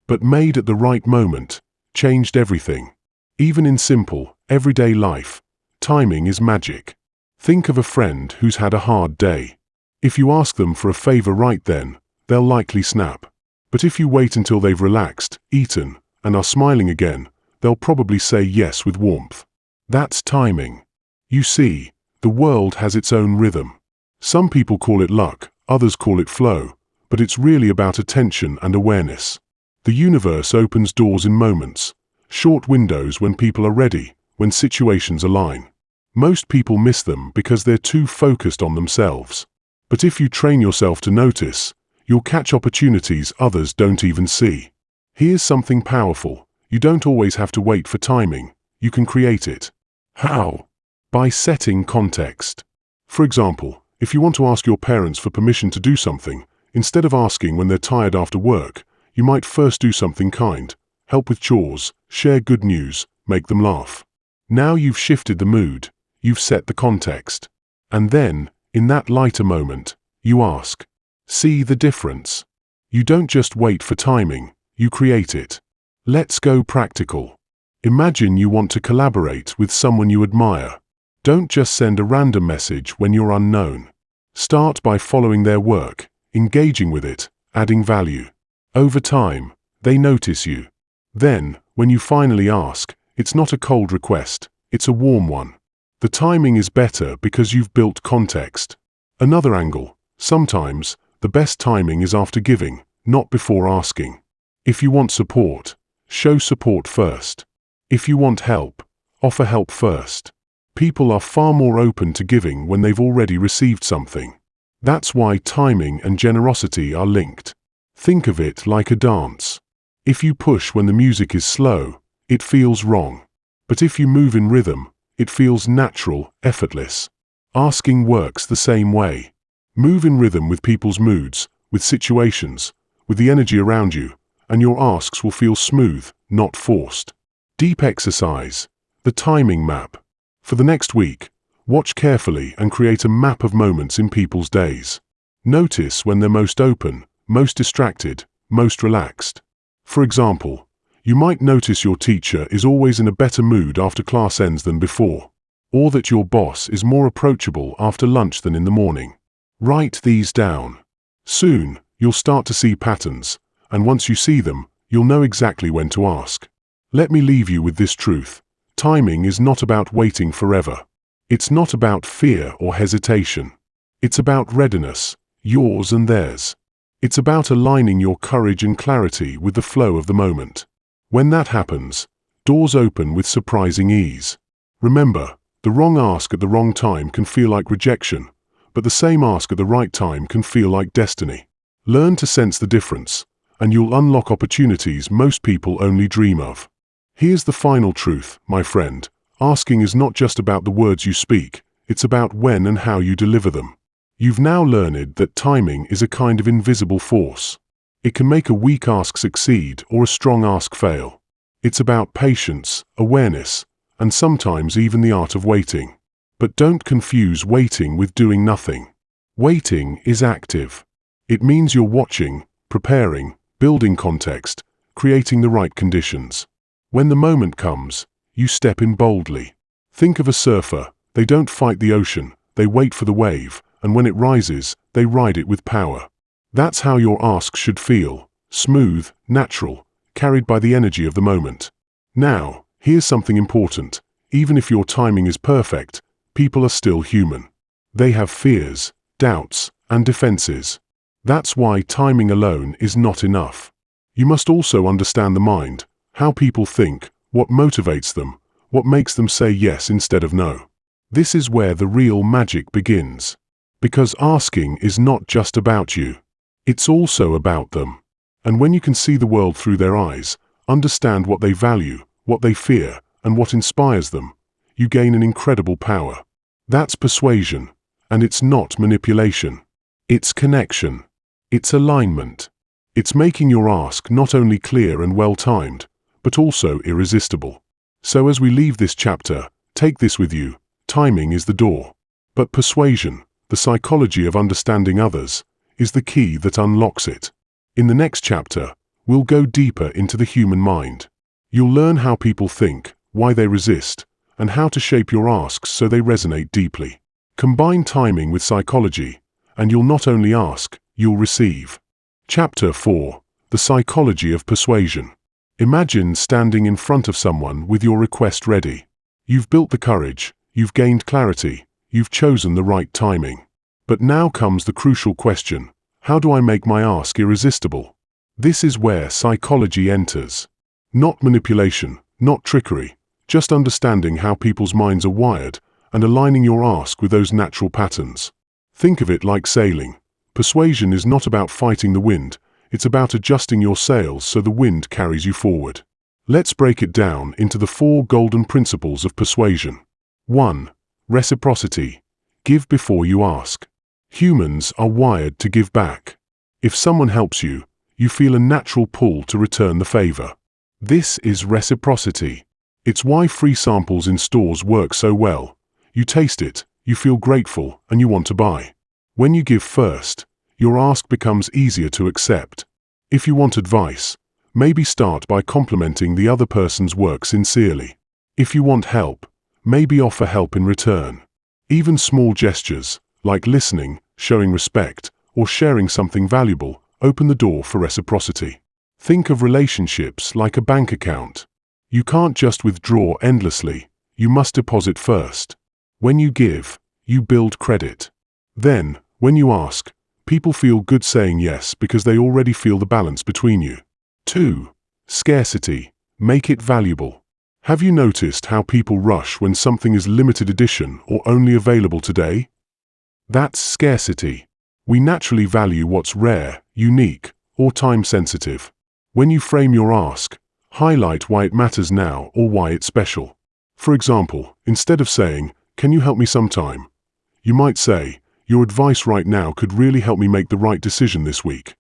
But made at the right moment, changed everything. Even in simple, everyday life, timing is magic. Think of a friend who's had a hard day. If you ask them for a favor right then, they'll likely snap. But if you wait until they've relaxed, eaten, and are smiling again, they'll probably say yes with warmth. That's timing. You see, the world has its own rhythm. Some people call it luck, others call it flow, but it's really about attention and awareness. The universe opens doors in moments, short windows when people are ready, when situations align. Most people miss them because they're too focused on themselves. But if you train yourself to notice, you'll catch opportunities others don't even see. Here's something powerful. You don't always have to wait for timing. You can create it. How? By setting context. For example, if you want to ask your parents for permission to do something, instead of asking when they're tired after work, you might first do something kind, help with chores, share good news, make them laugh. Now you've shifted the mood, you've set the context. And then, in that lighter moment, you ask. See the difference? You don't just wait for timing, you create it. Let's go practical. Imagine you want to collaborate with someone you admire. Don't just send a random message when you're unknown. Start by following their work, engaging with it, adding value. Over time, they notice you. Then, when you finally ask, it's not a cold request, it's a warm one. The timing is better because you've built context. Another angle, Sometimes, the best timing is after giving, not before asking. If you want support, show support first. If you want help, offer help first. People are far more open to giving when they've already received something. That's why timing and generosity are linked. Think of it like a dance. If you push when the music is slow, it feels wrong. But if you move in rhythm, it feels natural, effortless. Asking works the same way. Move in rhythm with people's moods, with situations, with the energy around you, and your asks will feel smooth, not forced. Deep exercise. The timing map. For the next week, watch carefully and create a map of moments in people's days. Notice when they're most open, most distracted, most relaxed. For example, you might notice your teacher is always in a better mood after class ends than before, or that your boss is more approachable after lunch than in the morning. Write these down. Soon, you'll start to see patterns, and once you see them, you'll know exactly when to ask. Let me leave you with this truth. Timing is not about waiting forever. It's not about fear or hesitation. It's about readiness, yours and theirs. It's about aligning your courage and clarity with the flow of the moment. When that happens, doors open with surprising ease. Remember, the wrong ask at the wrong time can feel like rejection, but the same ask at the right time can feel like destiny. Learn to sense the difference, and you'll unlock opportunities most people only dream of. Here's the final truth, my friend. Asking is not just about the words you speak, it's about when and how you deliver them. You've now learned that timing is a kind of invisible force. It can make a weak ask succeed or a strong ask fail. It's about patience, awareness, and sometimes even the art of waiting. But don't confuse waiting with doing nothing. Waiting is active. It means you're watching, preparing, building context, creating the right conditions. When the moment comes, you step in boldly. Think of a surfer. They don't fight the ocean, they wait for the wave, and when it rises, they ride it with power. That's how your ask should feel, smooth, natural, carried by the energy of the moment. Now, here's something important. Even if your timing is perfect, people are still human. They have fears, doubts, and defenses. That's why timing alone is not enough. You must also understand the mind, how people think, what motivates them, what makes them say yes instead of no. This is where the real magic begins. Because asking is not just about you. It's also about them. And when you can see the world through their eyes, understand what they value, what they fear, and what inspires them, you gain an incredible power. That's persuasion, and it's not manipulation. It's connection. It's alignment. It's making your ask not only clear and well-timed, but also irresistible. So as we leave this chapter, take this with you. Timing is the door. But persuasion, the psychology of understanding others, is the key that unlocks it. In the next chapter, we'll go deeper into the human mind. You'll learn how people think, why they resist, and how to shape your asks so they resonate deeply. Combine timing with psychology, and you'll not only ask, you'll receive. Chapter 4. The Psychology of Persuasion. Imagine standing in front of someone with your request ready. You've built the courage, you've gained clarity, you've chosen the right timing. But now comes the crucial question: how do I make my ask irresistible? This is where psychology enters. Not manipulation, not trickery, just understanding how people's minds are wired and aligning your ask with those natural patterns. Think of it like sailing. Persuasion is not about fighting the wind, it's about adjusting your sails so the wind carries you forward. Let's break it down into the 4 golden principles of persuasion. 1. Reciprocity. Give before you ask. Humans are wired to give back. If someone helps you, you feel a natural pull to return the favor. This is reciprocity. It's why free samples in stores work so well. You taste it, you feel grateful, and you want to buy. When you give first, your ask becomes easier to accept. If you want advice, maybe start by complimenting the other person's work sincerely. If you want help, maybe offer help in return. Even small gestures, like listening, showing respect, or sharing something valuable, open the door for reciprocity. Think of relationships like a bank account. You can't just withdraw endlessly, you must deposit first. When you give, you build credit. Then, when you ask, People feel good saying yes because they already feel the balance between you. 2. Scarcity. Make it valuable. Have you noticed how people rush when something is limited edition or only available today? That's scarcity. We naturally value what's rare, unique, or time-sensitive. When you frame your ask, highlight why it matters now or why it's special. For example, instead of saying, "Can you help me sometime?" you might say, "Your advice right now could really help me make the right decision this week."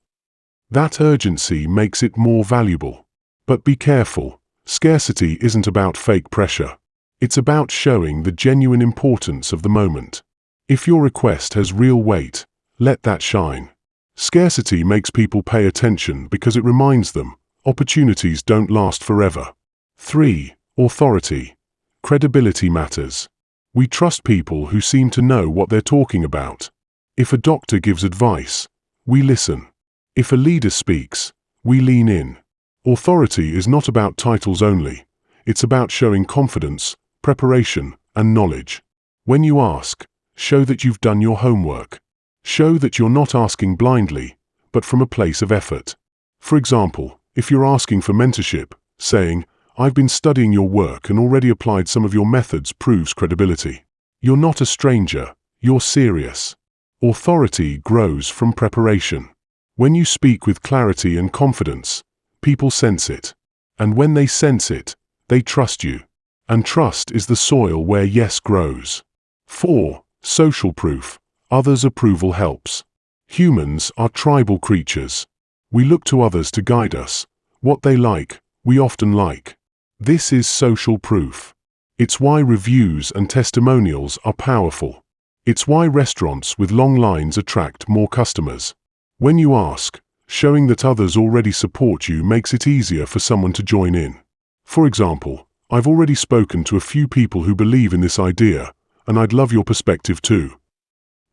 That urgency makes it more valuable. But be careful, scarcity isn't about fake pressure. It's about showing the genuine importance of the moment. If your request has real weight, let that shine. Scarcity makes people pay attention because it reminds them, opportunities don't last forever. 3. Authority. Credibility matters. We trust people who seem to know what they're talking about. If a doctor gives advice, we listen. If a leader speaks, we lean in. Authority is not about titles only. It's about showing confidence, preparation, and knowledge. When you ask, show that you've done your homework. Show that you're not asking blindly, but from a place of effort. For example, if you're asking for mentorship, saying, "I've been studying your work and already applied some of your methods," proves credibility. You're not a stranger, you're serious. Authority grows from preparation. When you speak with clarity and confidence, people sense it. And when they sense it, they trust you. And trust is the soil where yes grows. 4. Social proof. Others' approval helps. Humans are tribal creatures. We look to others to guide us. What they like, we often like. This is social proof. It's why reviews and testimonials are powerful. It's why restaurants with long lines attract more customers. When you ask, showing that others already support you makes it easier for someone to join in. For example, "I've already spoken to a few people who believe in this idea, and I'd love your perspective too."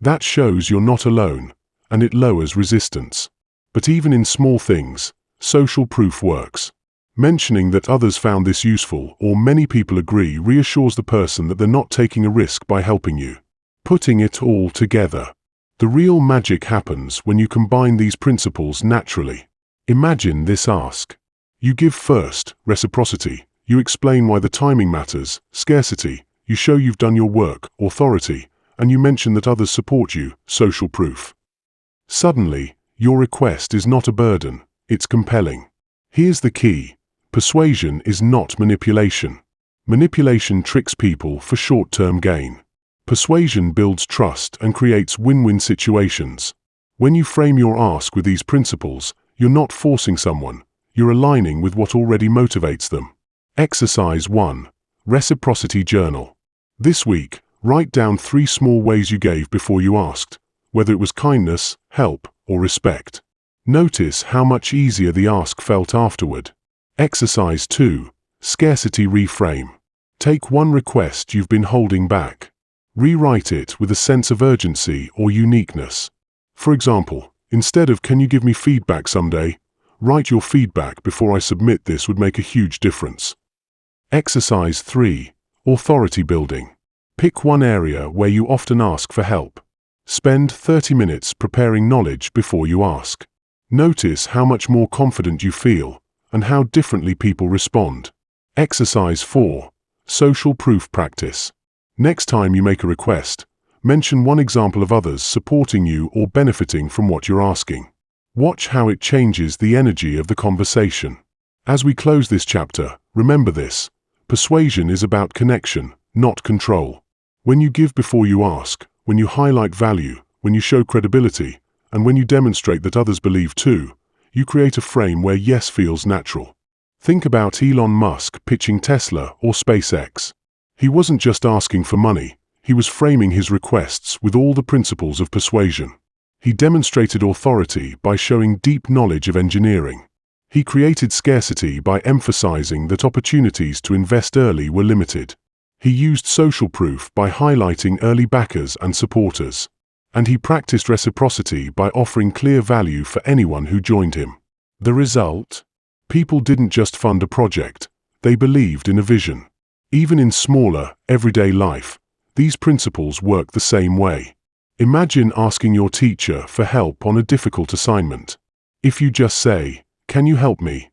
That shows you're not alone, and it lowers resistance. But even in small things, social proof works. Mentioning that others found this useful or many people agree reassures the person that they're not taking a risk by helping you. Putting it all together. The real magic happens when you combine these principles naturally. Imagine this ask. You give first, reciprocity. You explain why the timing matters, scarcity. You show you've done your work, authority. And you mention that others support you, social proof. Suddenly, your request is not a burden, it's compelling. Here's the key. Persuasion is not manipulation. Manipulation tricks people for short-term gain. Persuasion builds trust and creates win-win situations. When you frame your ask with these principles, you're not forcing someone, you're aligning with what already motivates them. Exercise 1. Reciprocity Journal. This week, write down 3 small ways you gave before you asked, whether it was kindness, help, or respect. Notice how much easier the ask felt afterward. Exercise 2. Scarcity Reframe. Take one request you've been holding back. Rewrite it with a sense of urgency or uniqueness. For example, instead of "Can you give me feedback someday?" write "Your feedback before I submit this would make a huge difference." Exercise 3. Authority Building. Pick one area where you often ask for help. Spend 30 minutes preparing knowledge before you ask. Notice how much more confident you feel and how differently people respond. Exercise 4. Social Proof Practice. Next time you make a request, mention one example of others supporting you or benefiting from what you're asking. Watch how it changes the energy of the conversation. As we close this chapter, remember this. Persuasion is about connection, not control. When you give before you ask, when you highlight value, when you show credibility, and when you demonstrate that others believe too, you create a frame where yes feels natural. Think about Elon Musk pitching Tesla or SpaceX. He wasn't just asking for money, he was framing his requests with all the principles of persuasion. He demonstrated authority by showing deep knowledge of engineering. He created scarcity by emphasizing that opportunities to invest early were limited. He used social proof by highlighting early backers and supporters. And he practiced reciprocity by offering clear value for anyone who joined him. The result? People didn't just fund a project, they believed in a vision. Even in smaller, everyday life, these principles work the same way. Imagine asking your teacher for help on a difficult assignment. If you just say, "Can you help me?"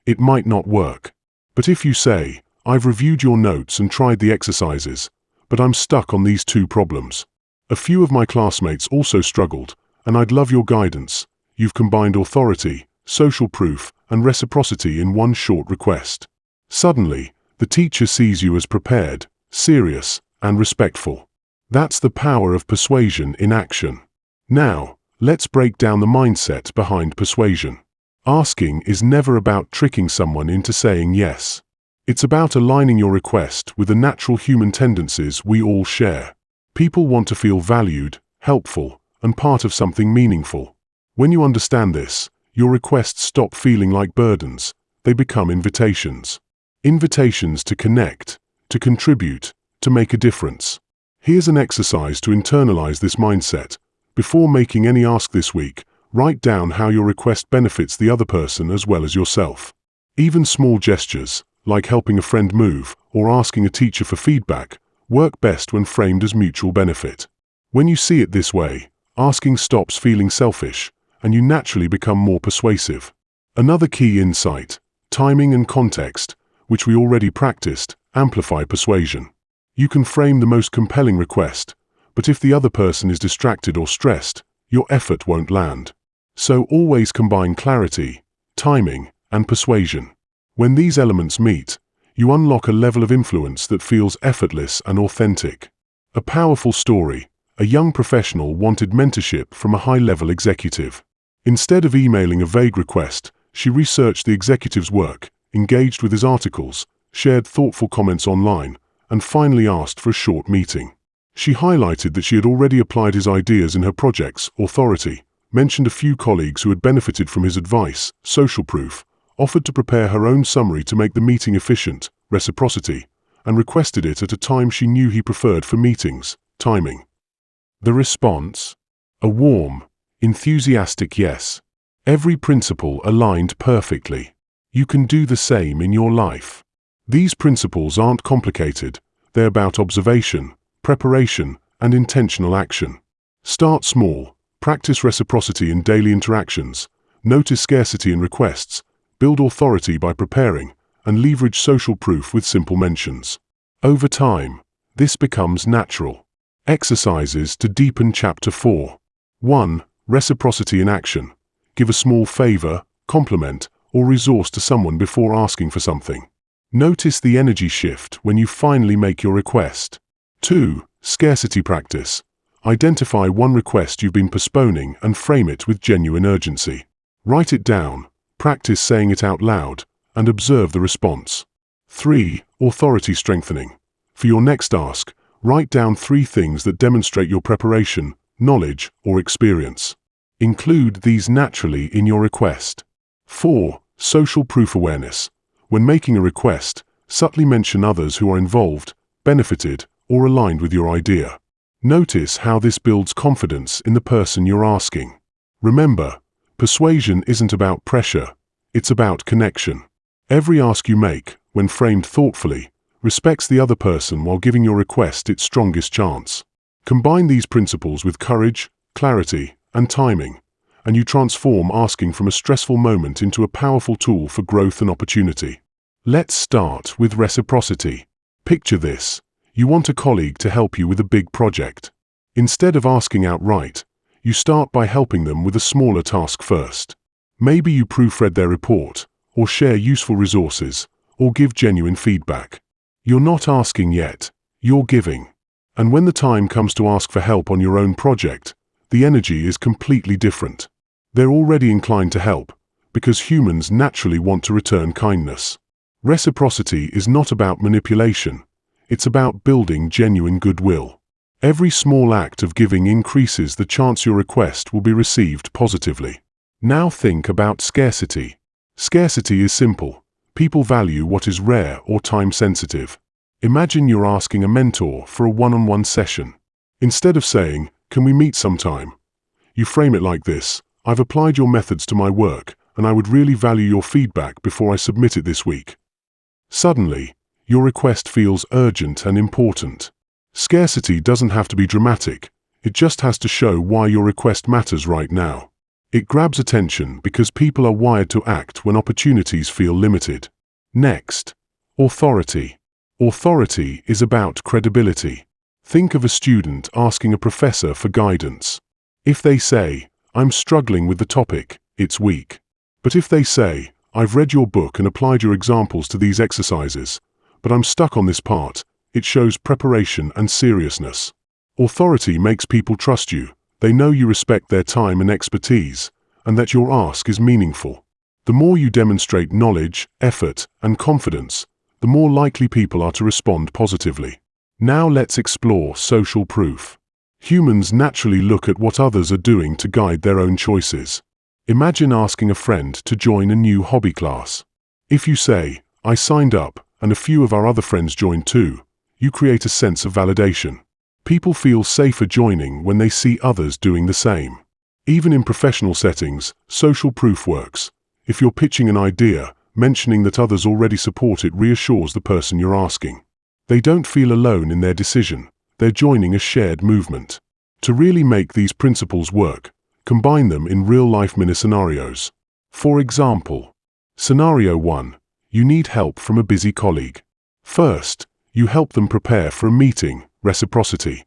it might not work. But if you say, "I've reviewed your notes and tried the exercises, but I'm stuck on these two problems. A few of my classmates also struggled, and I'd love your guidance," you've combined authority, social proof, and reciprocity in one short request. Suddenly, the teacher sees you as prepared, serious, and respectful. That's the power of persuasion in action. Now, let's break down the mindset behind persuasion. Asking is never about tricking someone into saying yes. It's about aligning your request with the natural human tendencies we all share. People want to feel valued, helpful, and part of something meaningful. When you understand this, your requests stop feeling like burdens. They become invitations. Invitations to connect, to contribute, to make a difference. Here's an exercise to internalize this mindset. Before making any ask this week, write down how your request benefits the other person as well as yourself. Even small gestures, like helping a friend move or asking a teacher for feedback, work best when framed as mutual benefit. When you see it this way, asking stops feeling selfish, and you naturally become more persuasive. Another key insight: timing and context, which we already practiced, amplify persuasion. You can frame the most compelling request, but if the other person is distracted or stressed, your effort won't land. So always combine clarity, timing, and persuasion. When these elements meet, you unlock a level of influence that feels effortless and authentic. A powerful story: a young professional wanted mentorship from a high-level executive. Instead of emailing a vague request, she researched the executive's work, engaged with his articles, shared thoughtful comments online, and finally asked for a short meeting. She highlighted that she had already applied his ideas in her project's authority, mentioned a few colleagues who had benefited from his advice, social proof, offered to prepare her own summary to make the meeting efficient, reciprocity, and requested it at a time she knew he preferred for meetings, timing. The response? A warm, enthusiastic yes. Every principle aligned perfectly. You can do the same in your life. These principles aren't complicated. They're about observation, preparation, and intentional action. Start small. Practice reciprocity in daily interactions. Notice scarcity in requests. Build authority by preparing, and leverage social proof with simple mentions. Over time, this becomes natural. Exercises to deepen Chapter 4. 1. Reciprocity in action. Give a small favor, compliment, or resource to someone before asking for something. Notice the energy shift when you finally make your request. 2. Scarcity practice. Identify one request you've been postponing and frame it with genuine urgency. Write it down, practice saying it out loud, and observe the response. 3. Authority strengthening. For your next ask, write down 3 things that demonstrate your preparation, knowledge, or experience. Include these naturally in your request. 4. Social proof awareness. When making a request, subtly mention others who are involved, benefited, or aligned with your idea. Notice how this builds confidence in the person you're asking. Remember, persuasion isn't about pressure, it's about connection. Every ask you make, when framed thoughtfully, respects the other person while giving your request its strongest chance. Combine these principles with courage, clarity, and timing, and you transform asking from a stressful moment into a powerful tool for growth and opportunity. Let's start with reciprocity. Picture this. You want a colleague to help you with a big project. Instead of asking outright, you start by helping them with a smaller task first. Maybe you proofread their report, or share useful resources, or give genuine feedback. You're not asking yet, you're giving. And when the time comes to ask for help on your own project, the energy is completely different. They're already inclined to help, because humans naturally want to return kindness. Reciprocity is not about manipulation. It's about building genuine goodwill. Every small act of giving increases the chance your request will be received positively. Now think about scarcity. Scarcity is simple. People value what is rare or time-sensitive. Imagine you're asking a mentor for a one-on-one session. Instead of saying, "Can we meet sometime?" you frame it like this: "I've applied your methods to my work, and I would really value your feedback before I submit it this week." Suddenly, your request feels urgent and important. Scarcity doesn't have to be dramatic. It just has to show why your request matters right now. It grabs attention because people are wired to act when opportunities feel limited. Next, authority. Authority is about credibility. Think of a student asking a professor for guidance. If they say, "I'm struggling with the topic," it's weak. But if they say, "I've read your book and applied your examples to these exercises, but I'm stuck on this part," it shows preparation and seriousness. Authority makes people trust you. They know you respect their time and expertise, and that your ask is meaningful. The more you demonstrate knowledge, effort, and confidence, the more likely people are to respond positively. Now let's explore social proof. Humans naturally look at what others are doing to guide their own choices. Imagine asking a friend to join a new hobby class. If you say, "I signed up, and a few of our other friends joined too," you create a sense of validation. People feel safer joining when they see others doing the same. Even in professional settings, social proof works. If you're pitching an idea, mentioning that others already support it reassures the person you're asking. They don't feel alone in their decision. They're joining a shared movement. To really make these principles work, combine them in real-life mini scenarios. For example, Scenario 1. You need help from a busy colleague. First, you help them prepare for a meeting, reciprocity.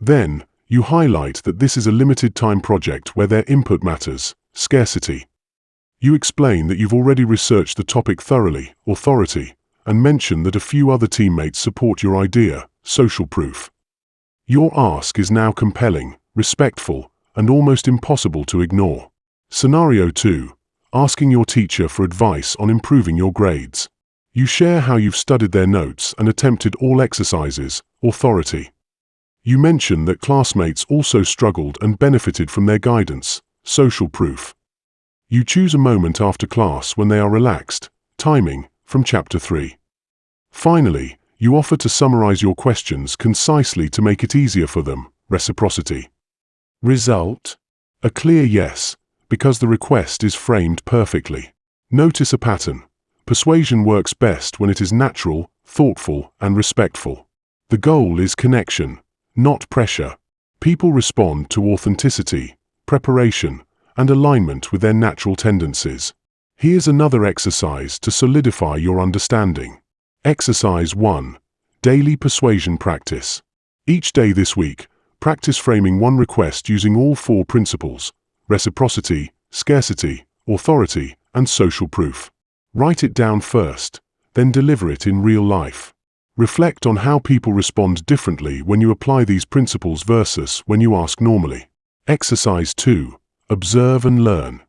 Then, you highlight that this is a limited-time project where their input matters, scarcity. You explain that you've already researched the topic thoroughly, authority, and mention that a few other teammates support your idea, social proof. Your ask is now compelling, respectful, and almost impossible to ignore. Scenario 2. Asking your teacher for advice on improving your grades. You share how you've studied their notes and attempted all exercises, authority. You mention that classmates also struggled and benefited from their guidance, social proof. You choose a moment after class when they are relaxed, timing, from Chapter 3. Finally, you offer to summarize your questions concisely to make it easier for them, reciprocity. Result? A clear yes, because the request is framed perfectly. Notice a pattern. Persuasion works best when it is natural, thoughtful, and respectful. The goal is connection, not pressure. People respond to authenticity, preparation, and alignment with their natural tendencies. Here's another exercise to solidify your understanding. Exercise 1. Daily persuasion practice. Each day this week, practice framing one request using all 4 principles: reciprocity, scarcity, authority, and social proof. Write it down first, then deliver it in real life. Reflect on how people respond differently when you apply these principles versus when you ask normally. Exercise 2. Observe and learn.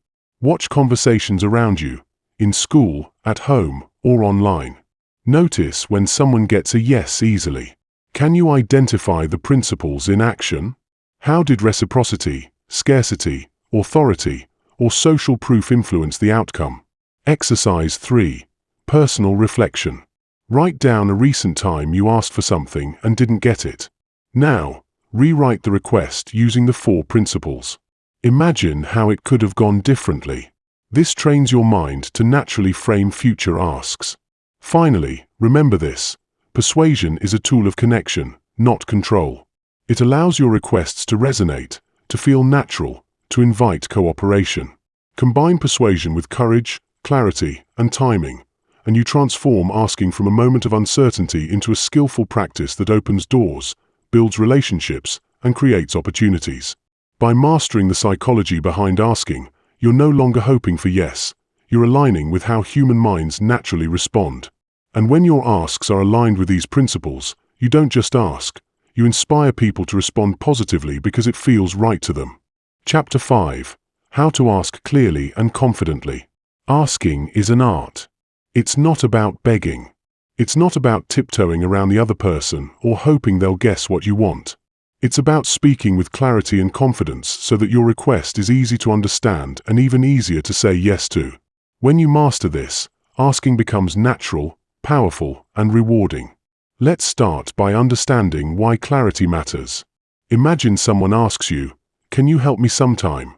Watch conversations around you, in school, at home, or online. Notice when someone gets a yes easily. Can you identify the principles in action? How did reciprocity, scarcity, authority, or social proof influence the outcome? Exercise 3. Personal reflection. Write down a recent time you asked for something and didn't get it. Now, rewrite the request using the 4 principles. Imagine how it could have gone differently. This trains your mind to naturally frame future asks. Finally, remember this: persuasion is a tool of connection, not control. It allows your requests to resonate, to feel natural, to invite cooperation. Combine persuasion with courage, clarity, and timing, and you transform asking from a moment of uncertainty into a skillful practice that opens doors, builds relationships, and creates opportunities. By mastering the psychology behind asking, you're no longer hoping for yes, you're aligning with how human minds naturally respond. And when your asks are aligned with these principles, you don't just ask, you inspire people to respond positively because it feels right to them. Chapter 5. How to ask clearly and confidently. Asking is an art. It's not about begging. It's not about tiptoeing around the other person or hoping they'll guess what you want. It's about speaking with clarity and confidence so that your request is easy to understand and even easier to say yes to. When you master this, asking becomes natural, powerful, and rewarding. Let's start by understanding why clarity matters. Imagine someone asks you, "Can you help me sometime?"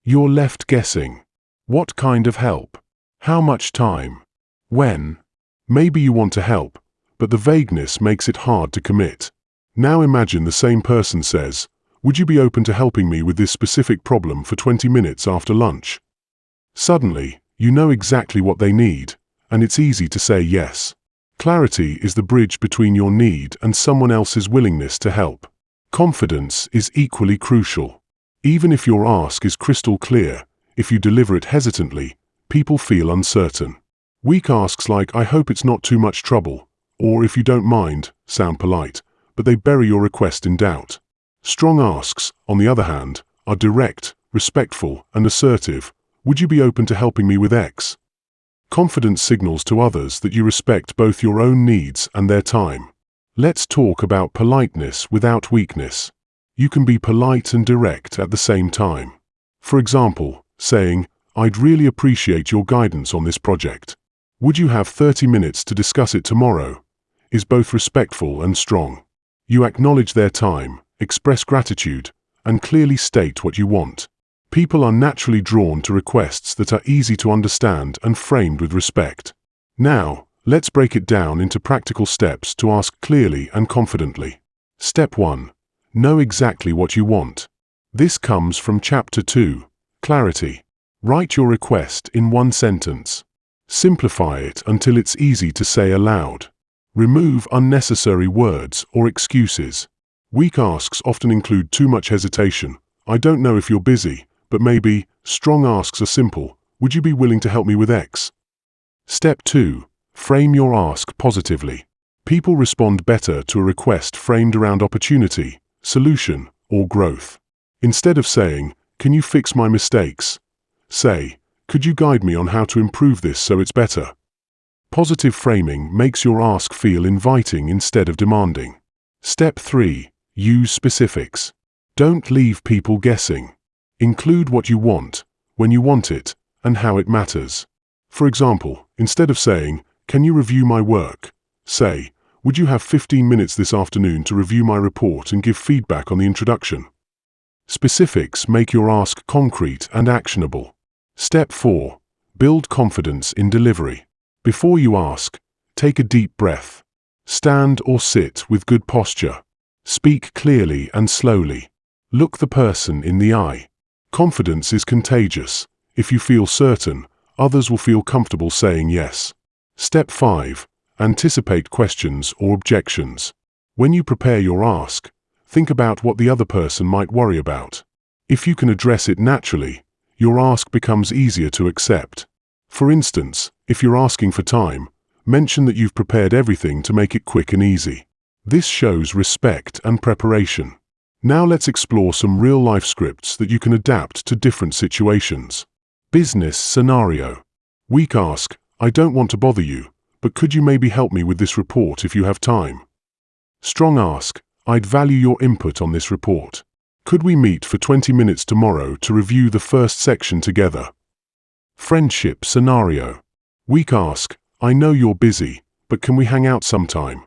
You're left guessing. What kind of help? How much time? When? Maybe you want to help, but the vagueness makes it hard to commit. Now imagine the same person says, Would you be open to helping me with this specific problem for 20 minutes after lunch? Suddenly, you know exactly what they need, and it's easy to say yes. Clarity is the bridge between your need and someone else's willingness to help. Confidence is equally crucial. Even if your ask is crystal clear, if you deliver it hesitantly, people feel uncertain. Weak asks like, "I hope it's not too much trouble," or "if you don't mind," sound polite, but they bury your request in doubt. Strong asks, on the other hand, are direct, respectful, and assertive. "Would you be open to helping me with X?" Confidence signals to others that you respect both your own needs and their time. Let's talk about politeness without weakness. You can be polite and direct at the same time. For example, saying, "I'd really appreciate your guidance on this project. Would you have 30 minutes to discuss it tomorrow?" is both respectful and strong. You acknowledge their time, express gratitude, and clearly state what you want. People are naturally drawn to requests that are easy to understand and framed with respect. Now, let's break it down into practical steps to ask clearly and confidently. Step 1. Know exactly what you want. This comes from Chapter 2, Clarity. Write your request in one sentence. Simplify it until it's easy to say aloud. Remove unnecessary words or excuses. Weak asks often include too much hesitation. "I don't know if you're busy, but maybe." Strong asks are simple. "Would you be willing to help me with X?" Step 2. Frame your ask positively. People respond better to a request framed around opportunity, solution, or growth. Instead of saying, "Can you fix my mistakes?" say, "Could you guide me on how to improve this so it's better?" Positive framing makes your ask feel inviting instead of demanding. Step 3. Use specifics. Don't leave people guessing. Include what you want, when you want it, and how it matters. For example, instead of saying, "Can you review my work?" say, "Would you have 15 minutes this afternoon to review my report and give feedback on the introduction?" Specifics make your ask concrete and actionable. Step 4. Build confidence in delivery. Before you ask, take a deep breath. Stand or sit with good posture. Speak clearly and slowly. Look the person in the eye. Confidence is contagious. If you feel certain, others will feel comfortable saying yes. Step 5. Anticipate questions or objections. When you prepare your ask, think about what the other person might worry about. If you can address it naturally, your ask becomes easier to accept. For instance, if you're asking for time, mention that you've prepared everything to make it quick and easy. This shows respect and preparation. Now let's explore some real-life scripts that you can adapt to different situations. Business scenario. Weak ask, "I don't want to bother you, but could you maybe help me with this report if you have time?" Strong ask, "I'd value your input on this report. Could we meet for 20 minutes tomorrow to review the first section together?" Friendship scenario. Weak ask, "I know you're busy, but can we hang out sometime?"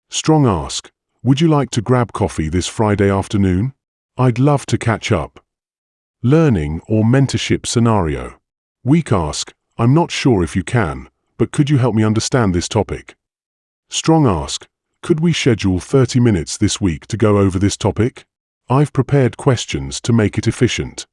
Strong ask, "Would you like to grab coffee this Friday afternoon? I'd love to catch up." Learning or mentorship scenario. Weak ask, "I'm not sure if you can, but could you help me understand this topic?" Strong ask, "Could we schedule 30 minutes this week to go over this topic? I've prepared questions to make it efficient."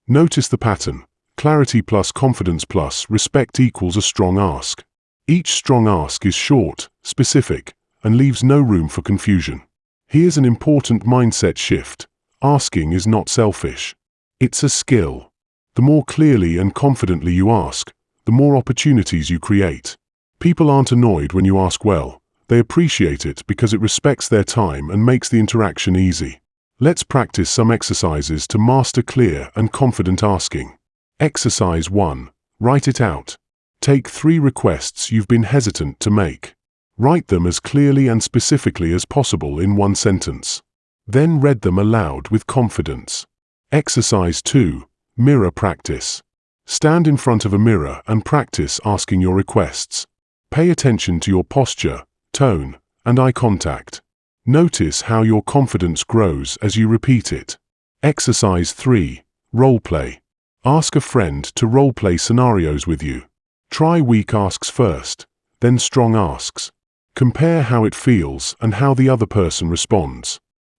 Notice the pattern. Clarity plus confidence plus respect equals a strong ask. Each strong ask is short, specific, and leaves no room for confusion. Here's an important mindset shift. Asking is not selfish. It's a skill. The more clearly and confidently you ask, the more opportunities you create. People aren't annoyed when you ask well. They appreciate it because it respects their time and makes the interaction easy. Let's practice some exercises to master clear and confident asking. Exercise 1. Write it out. Take 3 requests you've been hesitant to make. Write them as clearly and specifically as possible in one sentence. Then read them aloud with confidence. Exercise 2. Mirror practice. Stand in front of a mirror and practice asking your requests. Pay attention to your posture, tone, and eye contact. Notice how your confidence grows as you repeat it. Exercise 3. Role play. Ask a friend to role play scenarios with you. Try weak asks first, then strong asks. Compare how it feels and how the other person responds.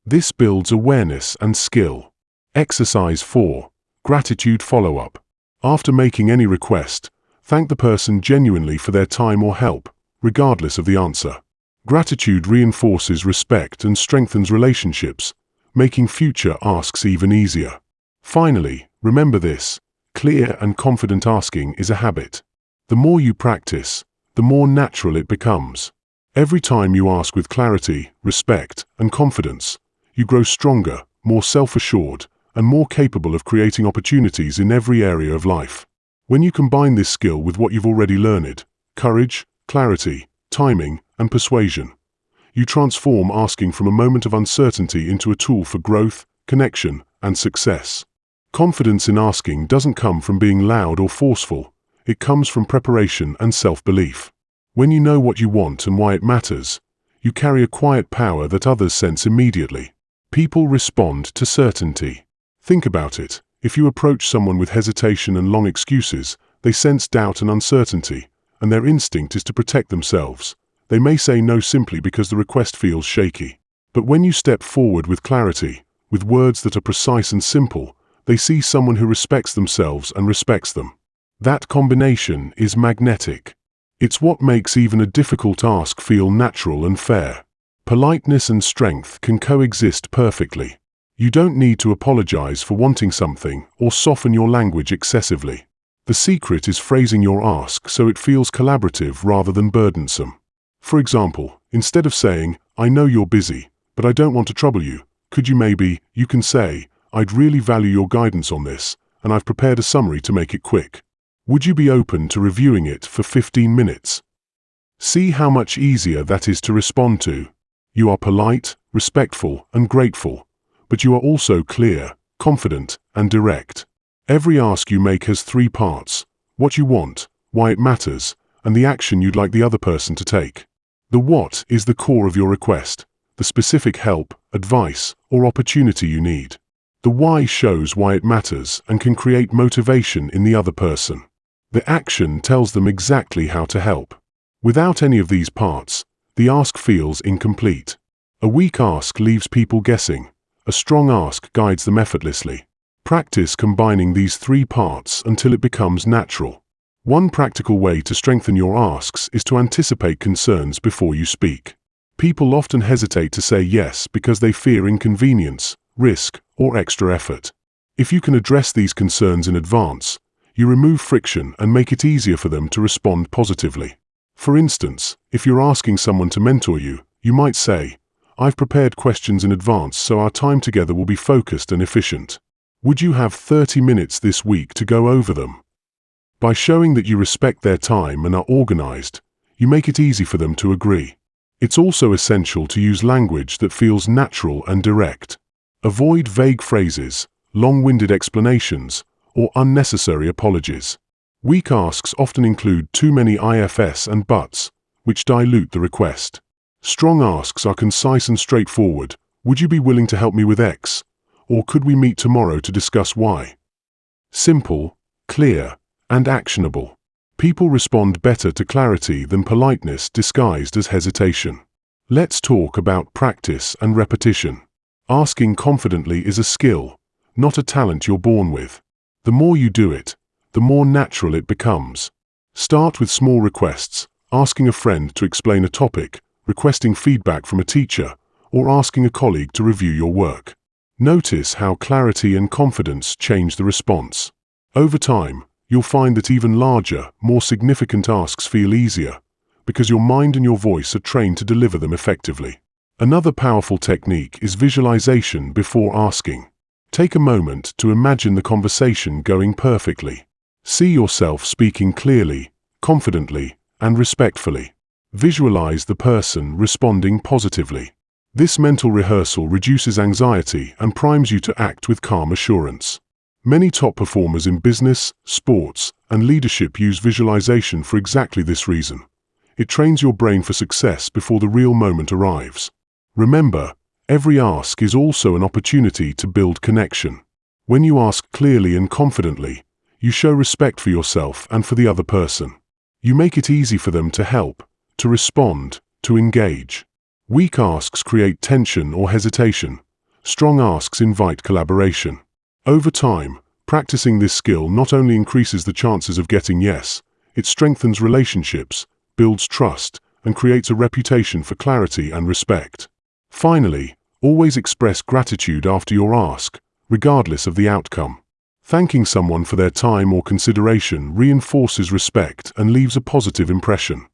This builds awareness and skill. Exercise 4. Gratitude follow-up. After making any request, thank the person genuinely for their time or help, regardless of the answer. Gratitude reinforces respect and strengthens relationships, making future asks even easier. Finally, remember this: clear and confident asking is a habit. The more you practice, the more natural it becomes. Every time you ask with clarity, respect, and confidence, you grow stronger, more self-assured, and more capable of creating opportunities in every area of life. When you combine this skill with what you've already learned, courage, clarity, timing, and persuasion, you transform asking from a moment of uncertainty into a tool for growth, connection, and success. Confidence in asking doesn't come from being loud or forceful. It comes from preparation and self-belief. When you know what you want and why it matters, you carry a quiet power that others sense immediately. People respond to certainty. Think about it. If you approach someone with hesitation and long excuses, they sense doubt and uncertainty, and their instinct is to protect themselves. They may say no simply because the request feels shaky. But when you step forward with clarity, with words that are precise and simple, they see someone who respects themselves and respects them. That combination is magnetic. It's what makes even a difficult ask feel natural and fair. Politeness and strength can coexist perfectly. You don't need to apologize for wanting something or soften your language excessively. The secret is phrasing your ask so it feels collaborative rather than burdensome. For example, instead of saying, "I know you're busy, but I don't want to trouble you," you can say, "I'd really value your guidance on this, and I've prepared a summary to make it quick. Would you be open to reviewing it for 15 minutes? See how much easier that is to respond to. You are polite, respectful, and grateful, but you are also clear, confident, and direct. Every ask you make has 3 parts: what you want, why it matters, and the action you'd like the other person to take. The what is the core of your request, the specific help, advice, or opportunity you need. The why shows why it matters and can create motivation in the other person. The action tells them exactly how to help. Without any of these parts, the ask feels incomplete. A weak ask leaves people guessing. A strong ask guides them effortlessly. Practice combining these 3 parts until it becomes natural. One practical way to strengthen your asks is to anticipate concerns before you speak. People often hesitate to say yes because they fear inconvenience, risk, or extra effort. If you can address these concerns in advance, you remove friction and make it easier for them to respond positively. For instance, if you're asking someone to mentor you, you might say, "I've prepared questions in advance so our time together will be focused and efficient. Would you have 30 minutes this week to go over them?" By showing that you respect their time and are organized, you make it easy for them to agree. It's also essential to use language that feels natural and direct. Avoid vague phrases, long-winded explanations, or unnecessary apologies. Weak asks often include too many ifs and buts, which dilute the request. Strong asks are concise and straightforward. "Would you be willing to help me with X? Or could we meet tomorrow to discuss Y?" Simple, clear, and actionable. People respond better to clarity than politeness disguised as hesitation. Let's talk about practice and repetition. Asking confidently is a skill, not a talent you're born with. The more you do it, the more natural it becomes. Start with small requests, asking a friend to explain a topic, requesting feedback from a teacher, or asking a colleague to review your work. Notice how clarity and confidence change the response. Over time, you'll find that even larger, more significant asks feel easier, because your mind and your voice are trained to deliver them effectively. Another powerful technique is visualization before asking. Take a moment to imagine the conversation going perfectly. See yourself speaking clearly, confidently, and respectfully. Visualize the person responding positively. This mental rehearsal reduces anxiety and primes you to act with calm assurance. Many top performers in business, sports, and leadership use visualization for exactly this reason. It trains your brain for success before the real moment arrives. Remember, every ask is also an opportunity to build connection. When you ask clearly and confidently, you show respect for yourself and for the other person. You make it easy for them to help, to respond, to engage. Weak asks create tension or hesitation, Strong asks invite collaboration. Over time, practicing this skill not only increases the chances of getting yes, it strengthens relationships, builds trust, and creates a reputation for clarity and respect. Finally, always express gratitude after your ask, regardless of the outcome. Thanking someone for their time or consideration reinforces respect and leaves a positive impression.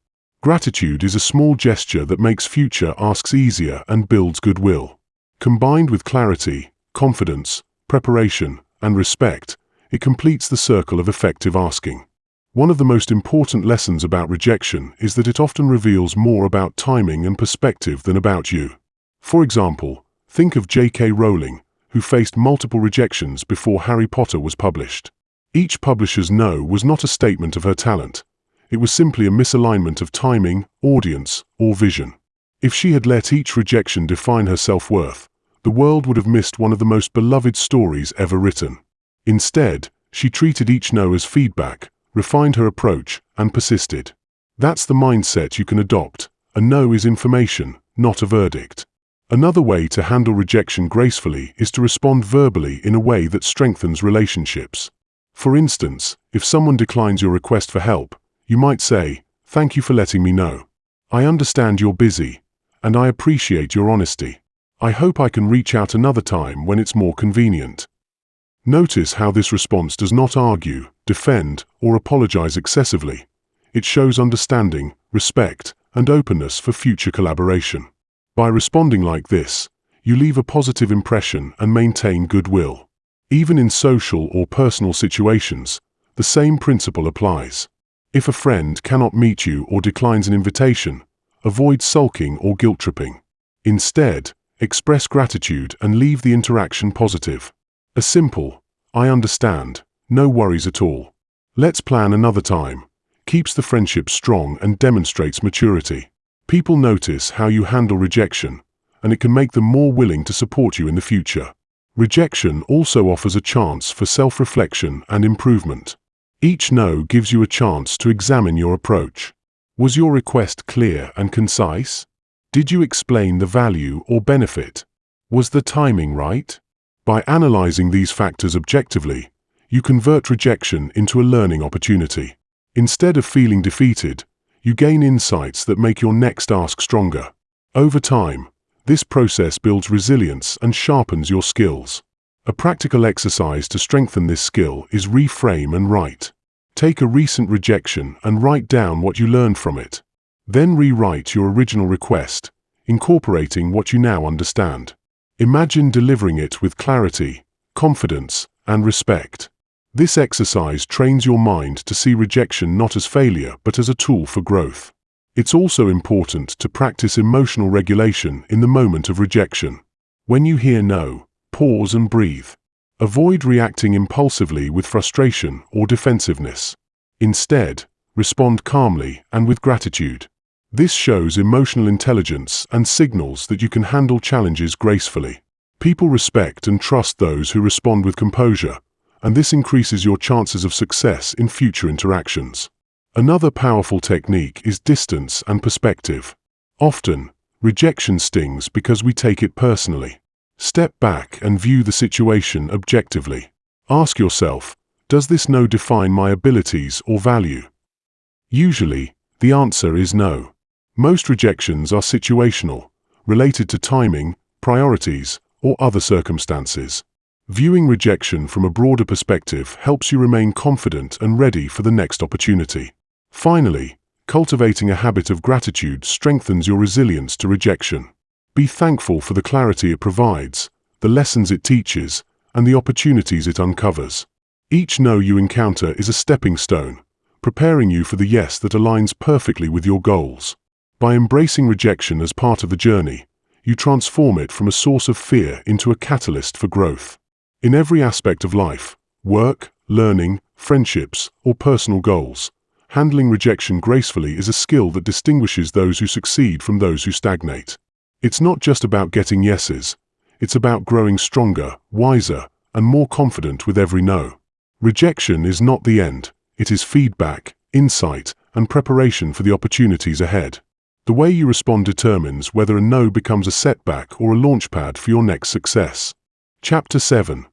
Gratitude is a small gesture that makes future asks easier and builds goodwill. Combined with clarity, confidence, preparation, and respect, it completes the circle of effective asking. One of the most important lessons about rejection is that it often reveals more about timing and perspective than about you. For example, think of J.K. Rowling, who faced multiple rejections before Harry Potter was published. Each publisher's no was not a statement of her talent. It was simply a misalignment of timing, audience, or vision. If she had let each rejection define her self-worth, the world would have missed one of the most beloved stories ever written. Instead, she treated each no as feedback, refined her approach, and persisted. That's the mindset you can adopt. A no is information, not a verdict. Another way to handle rejection gracefully is to respond verbally in a way that strengthens relationships. For instance, if someone declines your request for help, you might say, "Thank you for letting me know. I understand you're busy, and I appreciate your honesty. I hope I can reach out another time when it's more convenient." Notice how this response does not argue, defend, or apologize excessively. It shows understanding, respect, and openness for future collaboration. By responding like this, you leave a positive impression and maintain goodwill. Even in social or personal situations, the same principle applies. If a friend cannot meet you or declines an invitation, avoid sulking or guilt-tripping. Instead, express gratitude and leave the interaction positive. A simple, "I understand, no worries at all. Let's plan another time," keeps the friendship strong and demonstrates maturity. People notice how you handle rejection, and it can make them more willing to support you in the future. Rejection also offers a chance for self-reflection and improvement. Each no gives you a chance to examine your approach. Was your request clear and concise? Did you explain the value or benefit? Was the timing right? By analyzing these factors objectively, you convert rejection into a learning opportunity. Instead of feeling defeated, you gain insights that make your next ask stronger. Over time, this process builds resilience and sharpens your skills. A practical exercise to strengthen this skill is reframe and write. Take a recent rejection and write down what you learned from it. Then rewrite your original request, incorporating what you now understand. Imagine delivering it with clarity, confidence, and respect. This exercise trains your mind to see rejection not as failure but as a tool for growth. It's also important to practice emotional regulation in the moment of rejection. When you hear no, pause and breathe. Avoid reacting impulsively with frustration or defensiveness. Instead, respond calmly and with gratitude. This shows emotional intelligence and signals that you can handle challenges gracefully. People respect and trust those who respond with composure, and this increases your chances of success in future interactions. Another powerful technique is distance and perspective. Often, rejection stings because we take it personally. Step back and view the situation objectively. Ask yourself, does this no define my abilities or value? Usually, the answer is no. Most rejections are situational, related to timing, priorities, or other circumstances. Viewing rejection from a broader perspective helps you remain confident and ready for the next opportunity. Finally, cultivating a habit of gratitude strengthens your resilience to rejection. Be thankful for the clarity it provides, the lessons it teaches, and the opportunities it uncovers. Each no you encounter is a stepping stone, preparing you for the yes that aligns perfectly with your goals. By embracing rejection as part of the journey, you transform it from a source of fear into a catalyst for growth. In every aspect of life, work, learning, friendships, or personal goals, handling rejection gracefully is a skill that distinguishes those who succeed from those who stagnate. It's not just about getting yeses, it's about growing stronger, wiser, and more confident with every no. Rejection is not the end, it is feedback, insight, and preparation for the opportunities ahead. The way you respond determines whether a no becomes a setback or a launchpad for your next success. Chapter 7.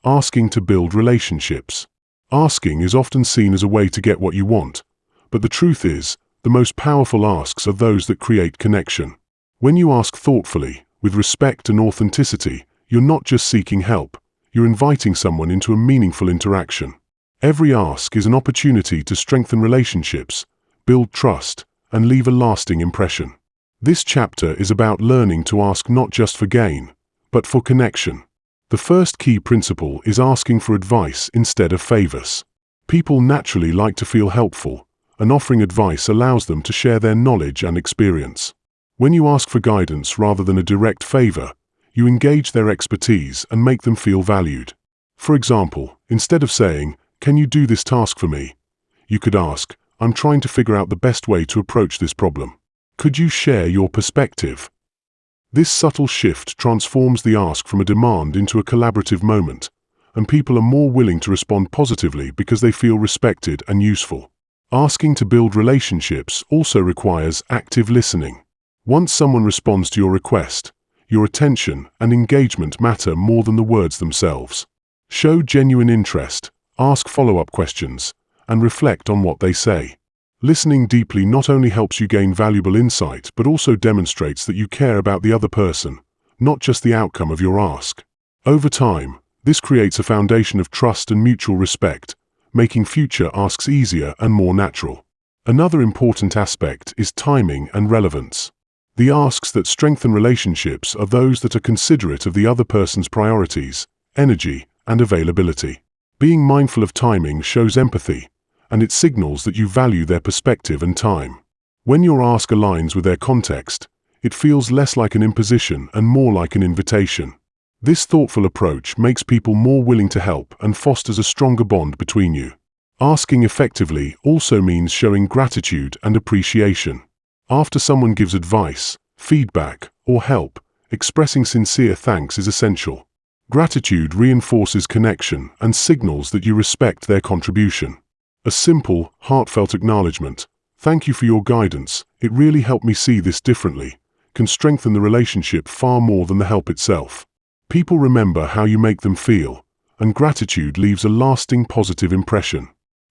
Asking to build relationships. Asking is often seen as a way to get what you want, but the truth is, the most powerful asks are those that create connection. When you ask thoughtfully, with respect and authenticity, you're not just seeking help, you're inviting someone into a meaningful interaction. Every ask is an opportunity to strengthen relationships, build trust, and leave a lasting impression. This chapter is about learning to ask not just for gain, but for connection. The first key principle is asking for advice instead of favors. People naturally like to feel helpful, and offering advice allows them to share their knowledge and experience. When you ask for guidance rather than a direct favor, you engage their expertise and make them feel valued. For example, instead of saying, "Can you do this task for me?" you could ask, "I'm trying to figure out the best way to approach this problem. Could you share your perspective?" This subtle shift transforms the ask from a demand into a collaborative moment, and people are more willing to respond positively because they feel respected and useful. Asking to build relationships also requires active listening. Once someone responds to your request, your attention and engagement matter more than the words themselves. Show genuine interest, ask follow-up questions, and reflect on what they say. Listening deeply not only helps you gain valuable insight but also demonstrates that you care about the other person, not just the outcome of your ask. Over time, this creates a foundation of trust and mutual respect, making future asks easier and more natural. Another important aspect is timing and relevance. The asks that strengthen relationships are those that are considerate of the other person's priorities, energy, and availability. Being mindful of timing shows empathy, and it signals that you value their perspective and time. When your ask aligns with their context, it feels less like an imposition and more like an invitation. This thoughtful approach makes people more willing to help and fosters a stronger bond between you. Asking effectively also means showing gratitude and appreciation. After someone gives advice, feedback, or help, expressing sincere thanks is essential. Gratitude reinforces connection and signals that you respect their contribution. A simple, heartfelt acknowledgement, "Thank you for your guidance, it really helped me see this differently," can strengthen the relationship far more than the help itself. People remember how you make them feel, and gratitude leaves a lasting positive impression.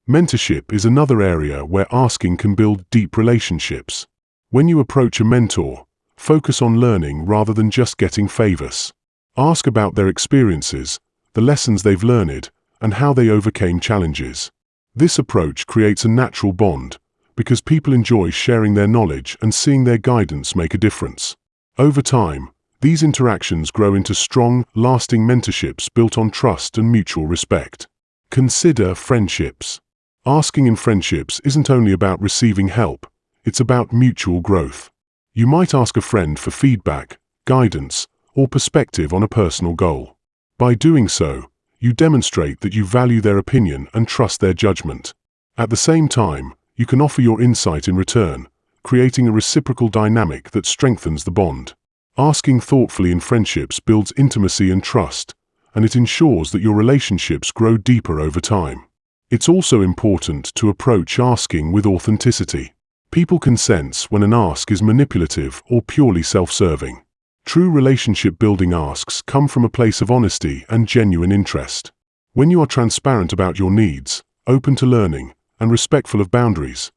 Mentorship is another area where asking can build deep relationships. When you approach a mentor, focus on learning rather than just getting favors. Ask about their experiences, the lessons they've learned, and how they overcame challenges. This approach creates a natural bond, because people enjoy sharing their knowledge and seeing their guidance make a difference. Over time, these interactions grow into strong, lasting mentorships built on trust and mutual respect. Consider friendships. Asking in friendships isn't only about receiving help, it's about mutual growth. You might ask a friend for feedback, guidance, or perspective on a personal goal. By doing so, you demonstrate that you value their opinion and trust their judgment. At the same time, you can offer your insight in return, creating a reciprocal dynamic that strengthens the bond. Asking thoughtfully in friendships builds intimacy and trust, and it ensures that your relationships grow deeper over time. It's also important to approach asking with authenticity. People can sense when an ask is manipulative or purely self-serving. True relationship-building asks come from a place of honesty and genuine interest. When you are transparent about your needs, open to learning, and respectful of boundaries,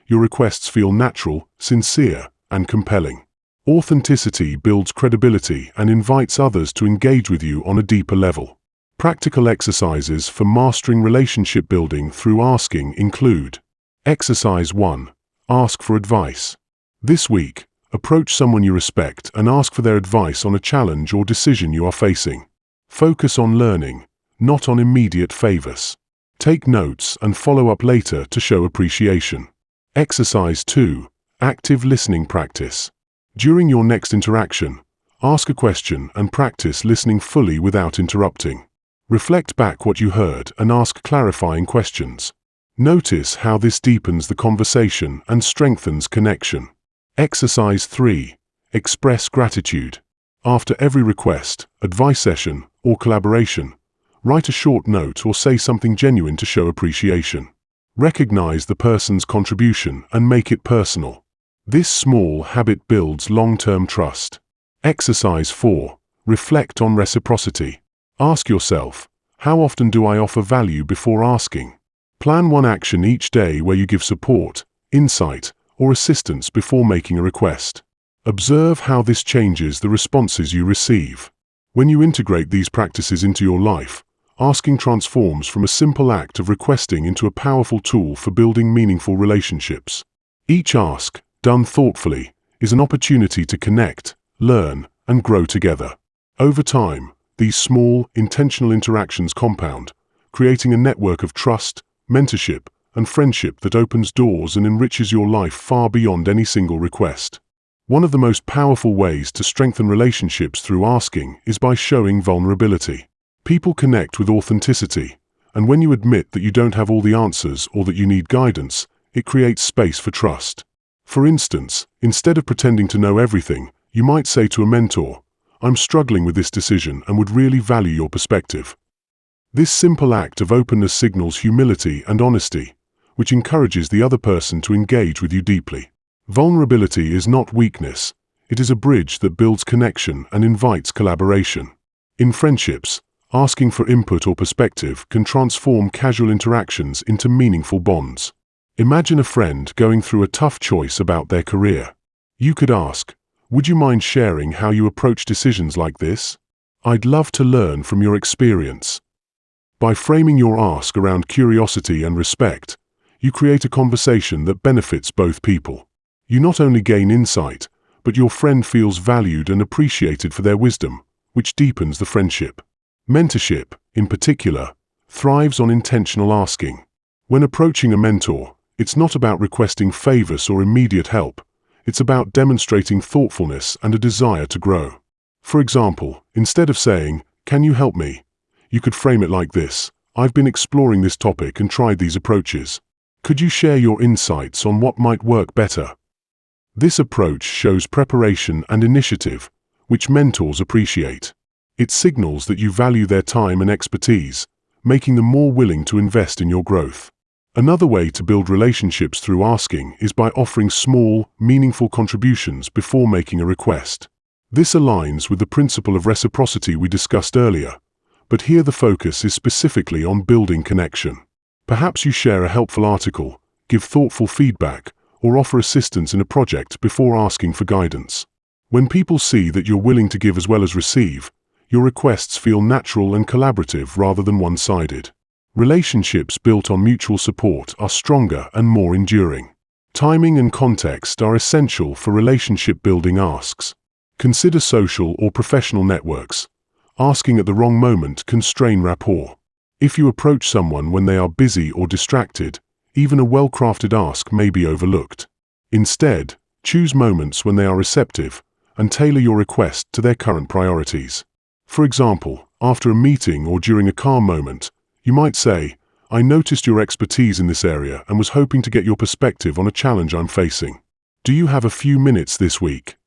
your requests feel natural, sincere, and compelling. Authenticity builds credibility and invites others to engage with you on a deeper level. Practical exercises for mastering relationship building through asking include: Exercise 1. Ask for advice. This week, approach someone you respect and ask for their advice on a challenge or decision you are facing. Focus on learning, not on immediate favors. Take notes and follow up later to show appreciation. Exercise 2. Active listening practice. During your next interaction, ask a question and practice listening fully without interrupting. Reflect back what you heard and ask clarifying questions. Notice how this deepens the conversation and strengthens connection. Exercise 3. Express gratitude. After every request, advice session, or collaboration, write a short note or say something genuine to show appreciation. Recognize the person's contribution and make it personal. This small habit builds long-term trust. Exercise 4. Reflect on reciprocity. Ask yourself, how often do I offer value before asking? Plan one action each day where you give support, insight, or assistance before making a request. Observe how this changes the responses you receive. When you integrate these practices into your life, asking transforms from a simple act of requesting into a powerful tool for building meaningful relationships. Each ask, done thoughtfully, is an opportunity to connect, learn, and grow together. Over time, these small, intentional interactions compound, creating a network of trust, mentorship, and friendship that opens doors and enriches your life far beyond any single request. One of the most powerful ways to strengthen relationships through asking is by showing vulnerability. People connect with authenticity, and when you admit that you don't have all the answers or that you need guidance, it creates space for trust. For instance, instead of pretending to know everything, you might say to a mentor, "I'm struggling with this decision and would really value your perspective." This simple act of openness signals humility and honesty, which encourages the other person to engage with you deeply. Vulnerability is not weakness, it is a bridge that builds connection and invites collaboration. In friendships, asking for input or perspective can transform casual interactions into meaningful bonds. Imagine a friend going through a tough choice about their career. You could ask, "Would you mind sharing how you approach decisions like this? I'd love to learn from your experience." By framing your ask around curiosity and respect, you create a conversation that benefits both people. You not only gain insight, but your friend feels valued and appreciated for their wisdom, which deepens the friendship. Mentorship, in particular, thrives on intentional asking. When approaching a mentor, it's not about requesting favors or immediate help. It's about demonstrating thoughtfulness and a desire to grow. For example, instead of saying, "Can you help me?" you could frame it like this: "I've been exploring this topic and tried these approaches. Could you share your insights on what might work better?" This approach shows preparation and initiative, which mentors appreciate. It signals that you value their time and expertise, making them more willing to invest in your growth. Another way to build relationships through asking is by offering small, meaningful contributions before making a request. This aligns with the principle of reciprocity we discussed earlier, but here the focus is specifically on building connection. Perhaps you share a helpful article, give thoughtful feedback, or offer assistance in a project before asking for guidance. When people see that you're willing to give as well as receive, your requests feel natural and collaborative rather than one-sided. Relationships built on mutual support are stronger and more enduring. Timing and context are essential for relationship-building asks. Consider social or professional networks. Asking at the wrong moment can strain rapport. If you approach someone when they are busy or distracted, even a well-crafted ask may be overlooked. Instead, choose moments when they are receptive and tailor your request to their current priorities. For example, after a meeting or during a calm moment, you might say, "I noticed your expertise in this area and was hoping to get your perspective on a challenge I'm facing. Do you have a few minutes this week?"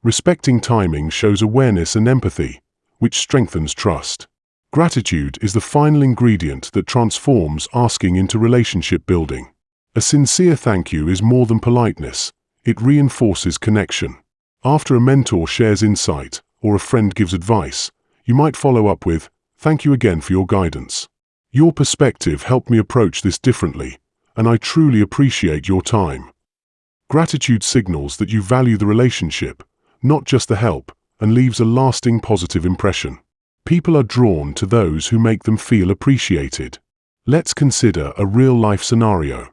Respecting timing shows awareness and empathy, which strengthens trust. Gratitude is the final ingredient that transforms asking into relationship building. A sincere thank you is more than politeness, it reinforces connection. After a mentor shares insight or a friend gives advice, you might follow up with, "Thank you again for your guidance. Your perspective helped me approach this differently, and I truly appreciate your time." Gratitude signals that you value the relationship, not just the help, and leaves a lasting positive impression. People are drawn to those who make them feel appreciated. Let's consider a real-life scenario.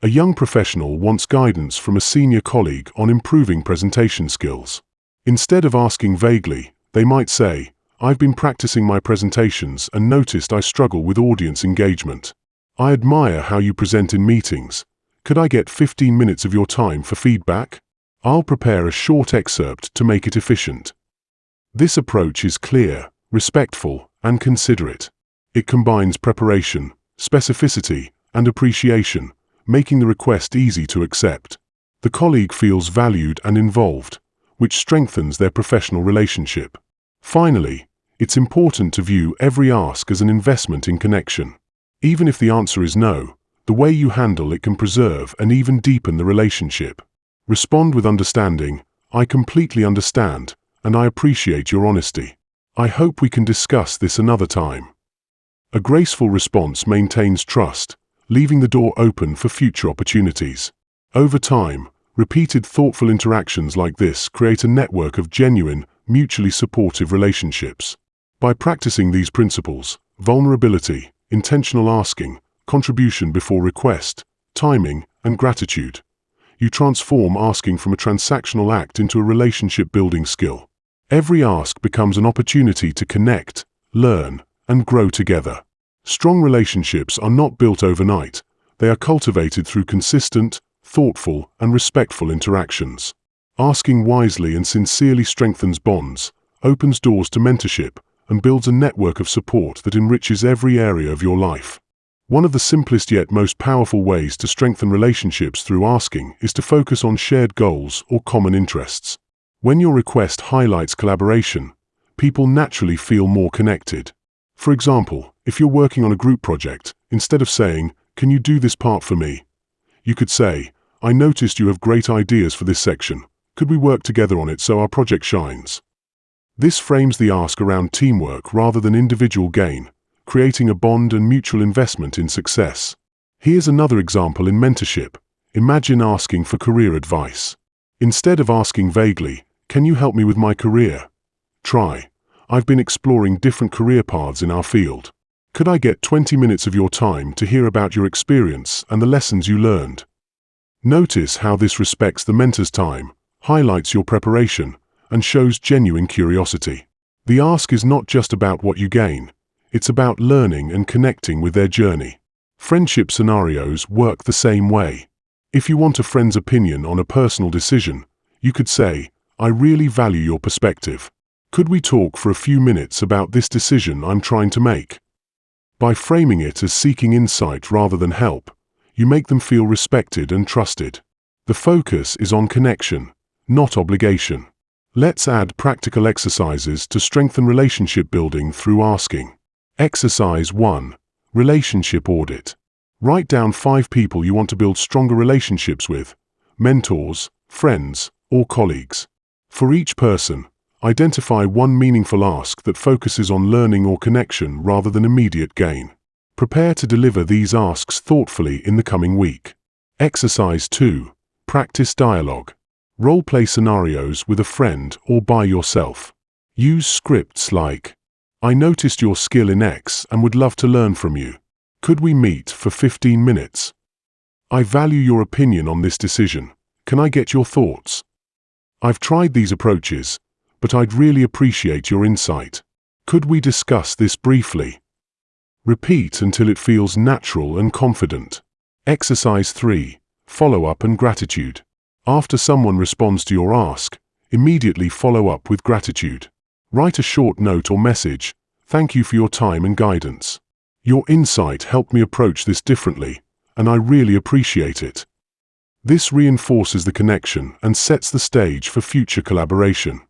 A young professional wants guidance from a senior colleague on improving presentation skills. Instead of asking vaguely, they might say, "I've been practicing my presentations and noticed I struggle with audience engagement. I admire how you present in meetings. Could I get 15 minutes of your time for feedback? I'll prepare a short excerpt to make it efficient." This approach is clear, respectful, and considerate. It combines preparation, specificity, and appreciation, making the request easy to accept. The colleague feels valued and involved, which strengthens their professional relationship. Finally, it's important to view every ask as an investment in connection. Even if the answer is no, the way you handle it can preserve and even deepen the relationship. Respond with understanding. I completely understand, and I appreciate your honesty. I hope we can discuss this another time. A graceful response maintains trust, leaving the door open for future opportunities. Over time, repeated thoughtful interactions like this create a network of genuine, mutually supportive relationships. By practicing these principles, vulnerability, intentional asking, contribution before request, timing, and gratitude, you transform asking from a transactional act into a relationship-building skill. Every ask becomes an opportunity to connect, learn, and grow together. Strong relationships are not built overnight. They are cultivated through consistent, thoughtful, and respectful interactions. Asking wisely and sincerely strengthens bonds, opens doors to mentorship, and builds a network of support that enriches every area of your life. One of the simplest yet most powerful ways to strengthen relationships through asking is to focus on shared goals or common interests. When your request highlights collaboration, people naturally feel more connected. For example, if you're working on a group project, instead of saying, "Can you do this part for me?" you could say, "I noticed you have great ideas for this section. Could we work together on it so our project shines?" This frames the ask around teamwork rather than individual gain, creating a bond and mutual investment in success. Here's another example in mentorship. Imagine asking for career advice. Instead of asking vaguely, "Can you help me with my career?" try, "I've been exploring different career paths in our field. Could I get 20 minutes of your time to hear about your experience and the lessons you learned?" Notice how this respects the mentor's time, highlights your preparation, and shows genuine curiosity. The ask is not just about what you gain. It's about learning and connecting with their journey. Friendship scenarios work the same way. If you want a friend's opinion on a personal decision, you could say, "I really value your perspective. Could we talk for a few minutes about this decision I'm trying to make?" By framing it as seeking insight rather than help, you make them feel respected and trusted. The focus is on connection, not obligation. Let's add practical exercises to strengthen relationship building through asking. Exercise 1. Relationship Audit. Write down 5 people you want to build stronger relationships with: mentors, friends, or colleagues. For each person, identify one meaningful ask that focuses on learning or connection rather than immediate gain. Prepare to deliver these asks thoughtfully in the coming week. Exercise 2. Practice dialogue. Role-play scenarios with a friend or by yourself. Use scripts like, "I noticed your skill in X and would love to learn from you. Could we meet for 15 minutes? I value your opinion on this decision. Can I get your thoughts? I've tried these approaches, but I'd really appreciate your insight. Could we discuss this briefly?" Repeat until it feels natural and confident. Exercise 3. Follow-up and gratitude. After someone responds to your ask, immediately follow up with gratitude. Write a short note or message, "Thank you for your time and guidance. Your insight helped me approach this differently, and I really appreciate it." This reinforces the connection and sets the stage for future collaboration.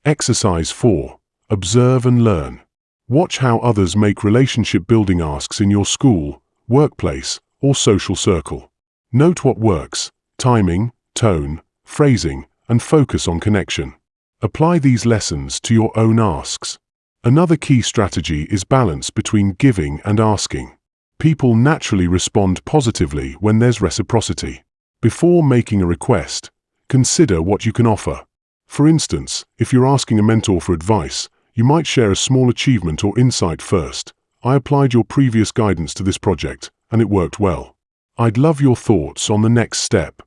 Exercise 4. Observe and learn. Watch how others make relationship-building asks in your school, workplace, or social circle. Note what works: timing, tone, phrasing, and focus on connection. Apply these lessons to your own asks. Another key strategy is balance between giving and asking. People naturally respond positively when there's reciprocity. Before making a request, consider what you can offer. For instance, if you're asking a mentor for advice, you might share a small achievement or insight first. "I applied your previous guidance to this project, and it worked well. I'd love your thoughts on the next step."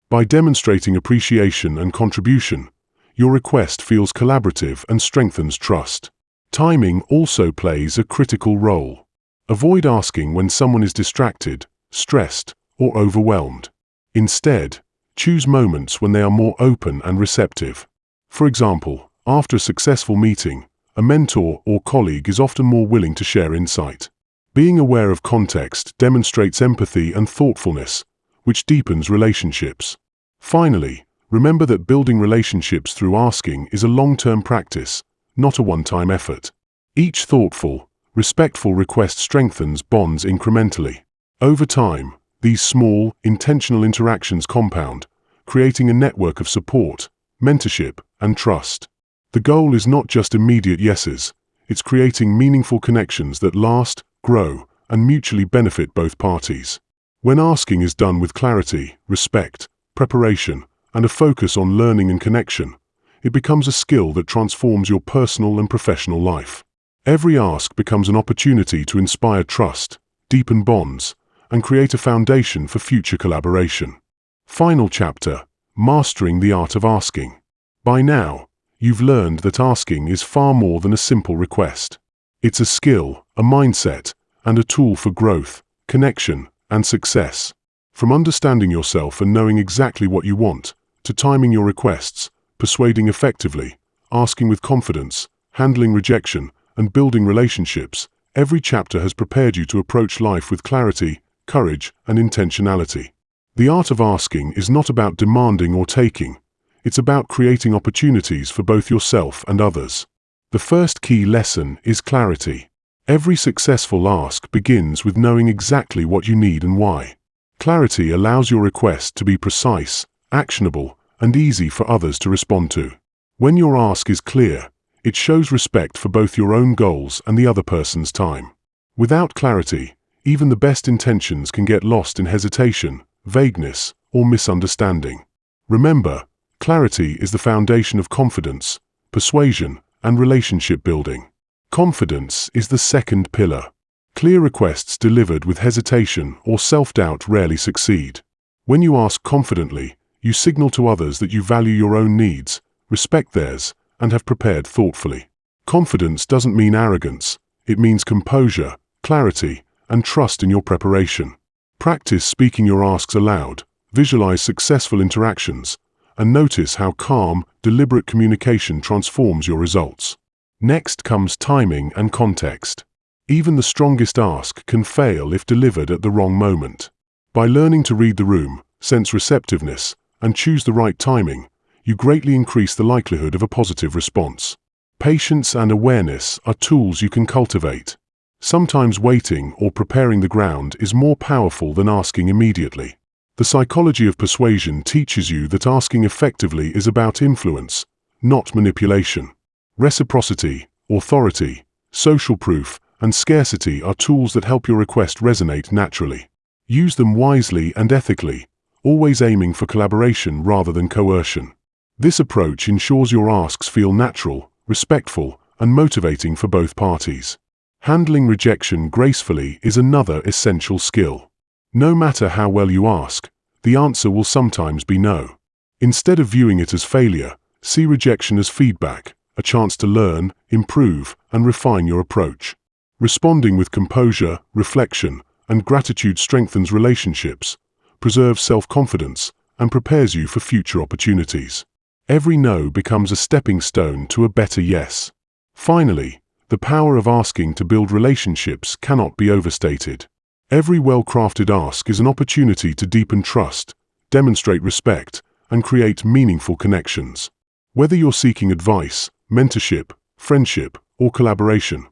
By demonstrating appreciation and contribution, your request feels collaborative and strengthens trust. Timing also plays a critical role. Avoid asking when someone is distracted, stressed, or overwhelmed. Instead, choose moments when they are more open and receptive. For example, after a successful meeting, a mentor or colleague is often more willing to share insight. Being aware of context demonstrates empathy and thoughtfulness, which deepens relationships. Finally, remember that building relationships through asking is a long-term practice, not a one-time effort. Each thoughtful, respectful request strengthens bonds incrementally. Over time, these small, intentional interactions compound, creating a network of support, mentorship, and trust. The goal is not just immediate yeses, it's creating meaningful connections that last, grow, and mutually benefit both parties. When asking is done with clarity, respect, preparation, and a focus on learning and connection, it becomes a skill that transforms your personal and professional life. Every ask becomes an opportunity to inspire trust, deepen bonds, and create a foundation for future collaboration. Final chapter: Mastering the Art of Asking. By now, you've learned that asking is far more than a simple request. It's a skill, a mindset, and a tool for growth, connection, and success. From understanding yourself and knowing exactly what you want, to timing your requests, persuading effectively, asking with confidence, handling rejection, and building relationships, every chapter has prepared you to approach life with clarity, courage, and intentionality. The art of asking is not about demanding or taking. It's about creating opportunities for both yourself and others. The first key lesson is clarity. Every successful ask begins with knowing exactly what you need and why. Clarity allows your request to be precise, actionable, and easy for others to respond to. When your ask is clear, it shows respect for both your own goals and the other person's time. Without clarity, even the best intentions can get lost in hesitation, vagueness, or misunderstanding. Remember, clarity is the foundation of confidence, persuasion, and relationship building. Confidence is the second pillar. Clear requests delivered with hesitation or self-doubt rarely succeed. When you ask confidently, you signal to others that you value your own needs, respect theirs, and have prepared thoughtfully. Confidence doesn't mean arrogance, it means composure, clarity, and trust in your preparation. Practice speaking your asks aloud, visualize successful interactions, and notice how calm, deliberate communication transforms your results. Next comes timing and context. Even the strongest ask can fail if delivered at the wrong moment. By learning to read the room, sense receptiveness, and choose the right timing, you greatly increase the likelihood of a positive response. Patience and awareness are tools you can cultivate. Sometimes waiting or preparing the ground is more powerful than asking immediately. The psychology of persuasion teaches you that asking effectively is about influence, not manipulation. Reciprocity, authority, social proof, and scarcity are tools that help your request resonate naturally. Use them wisely and ethically, always aiming for collaboration rather than coercion. This approach ensures your asks feel natural, respectful, and motivating for both parties. Handling rejection gracefully is another essential skill. No matter how well you ask, the answer will sometimes be no. Instead of viewing it as failure, see rejection as feedback, a chance to learn, improve, and refine your approach. Responding with composure, reflection, and gratitude strengthens relationships, preserves self-confidence, and prepares you for future opportunities. Every no becomes a stepping stone to a better yes. Finally, the power of asking to build relationships cannot be overstated. Every well-crafted ask is an opportunity to deepen trust, demonstrate respect, and create meaningful connections. Whether you're seeking advice, mentorship, friendship, or collaboration,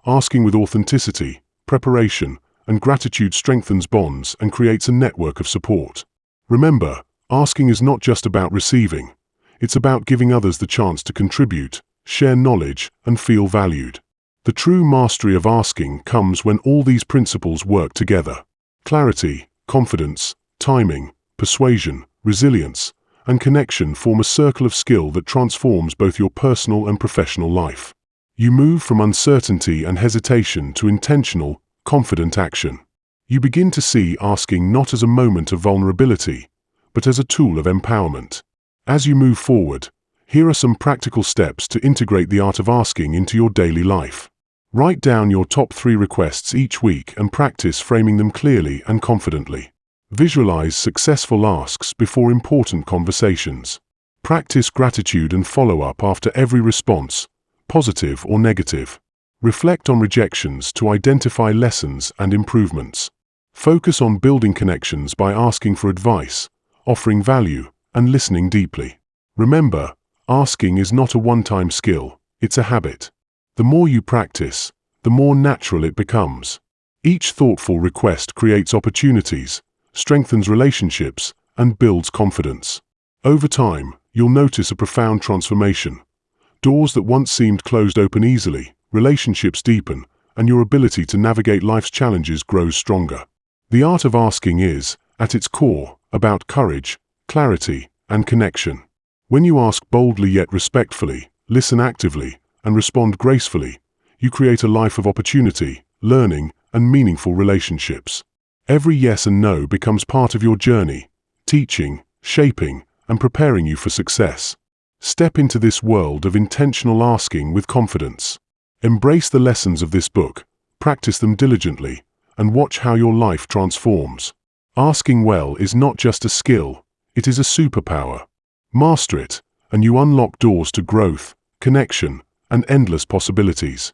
asking with authenticity, preparation, and gratitude strengthens bonds and creates a network of support. Remember, asking is not just about receiving. It's about giving others the chance to contribute, share knowledge, and feel valued. The true mastery of asking comes when all these principles work together. Clarity, confidence, timing, persuasion, resilience, and connection form a circle of skill that transforms both your personal and professional life. You move from uncertainty and hesitation to intentional, confident action. You begin to see asking not as a moment of vulnerability, but as a tool of empowerment. As you move forward, here are some practical steps to integrate the art of asking into your daily life. Write down your top 3 requests each week and practice framing them clearly and confidently. Visualize successful asks before important conversations. Practice gratitude and follow-up after every response, positive or negative. Reflect on rejections to identify lessons and improvements. Focus on building connections by asking for advice, offering value, and listening deeply. Remember, asking is not a one-time skill, it's a habit. The more you practice, the more natural it becomes. Each thoughtful request creates opportunities, strengthens relationships, and builds confidence. Over time, you'll notice a profound transformation. Doors that once seemed closed open easily, relationships deepen, and your ability to navigate life's challenges grows stronger. The art of asking is, at its core, about courage, clarity, and connection. When you ask boldly yet respectfully, listen actively, and respond gracefully, you create a life of opportunity, learning, and meaningful relationships. Every yes and no becomes part of your journey, teaching, shaping, and preparing you for success. Step into this world of intentional asking with confidence. Embrace the lessons of this book, practice them diligently, and watch how your life transforms. Asking well is not just a skill, it is a superpower. Master it, and you unlock doors to growth, connection, and endless possibilities.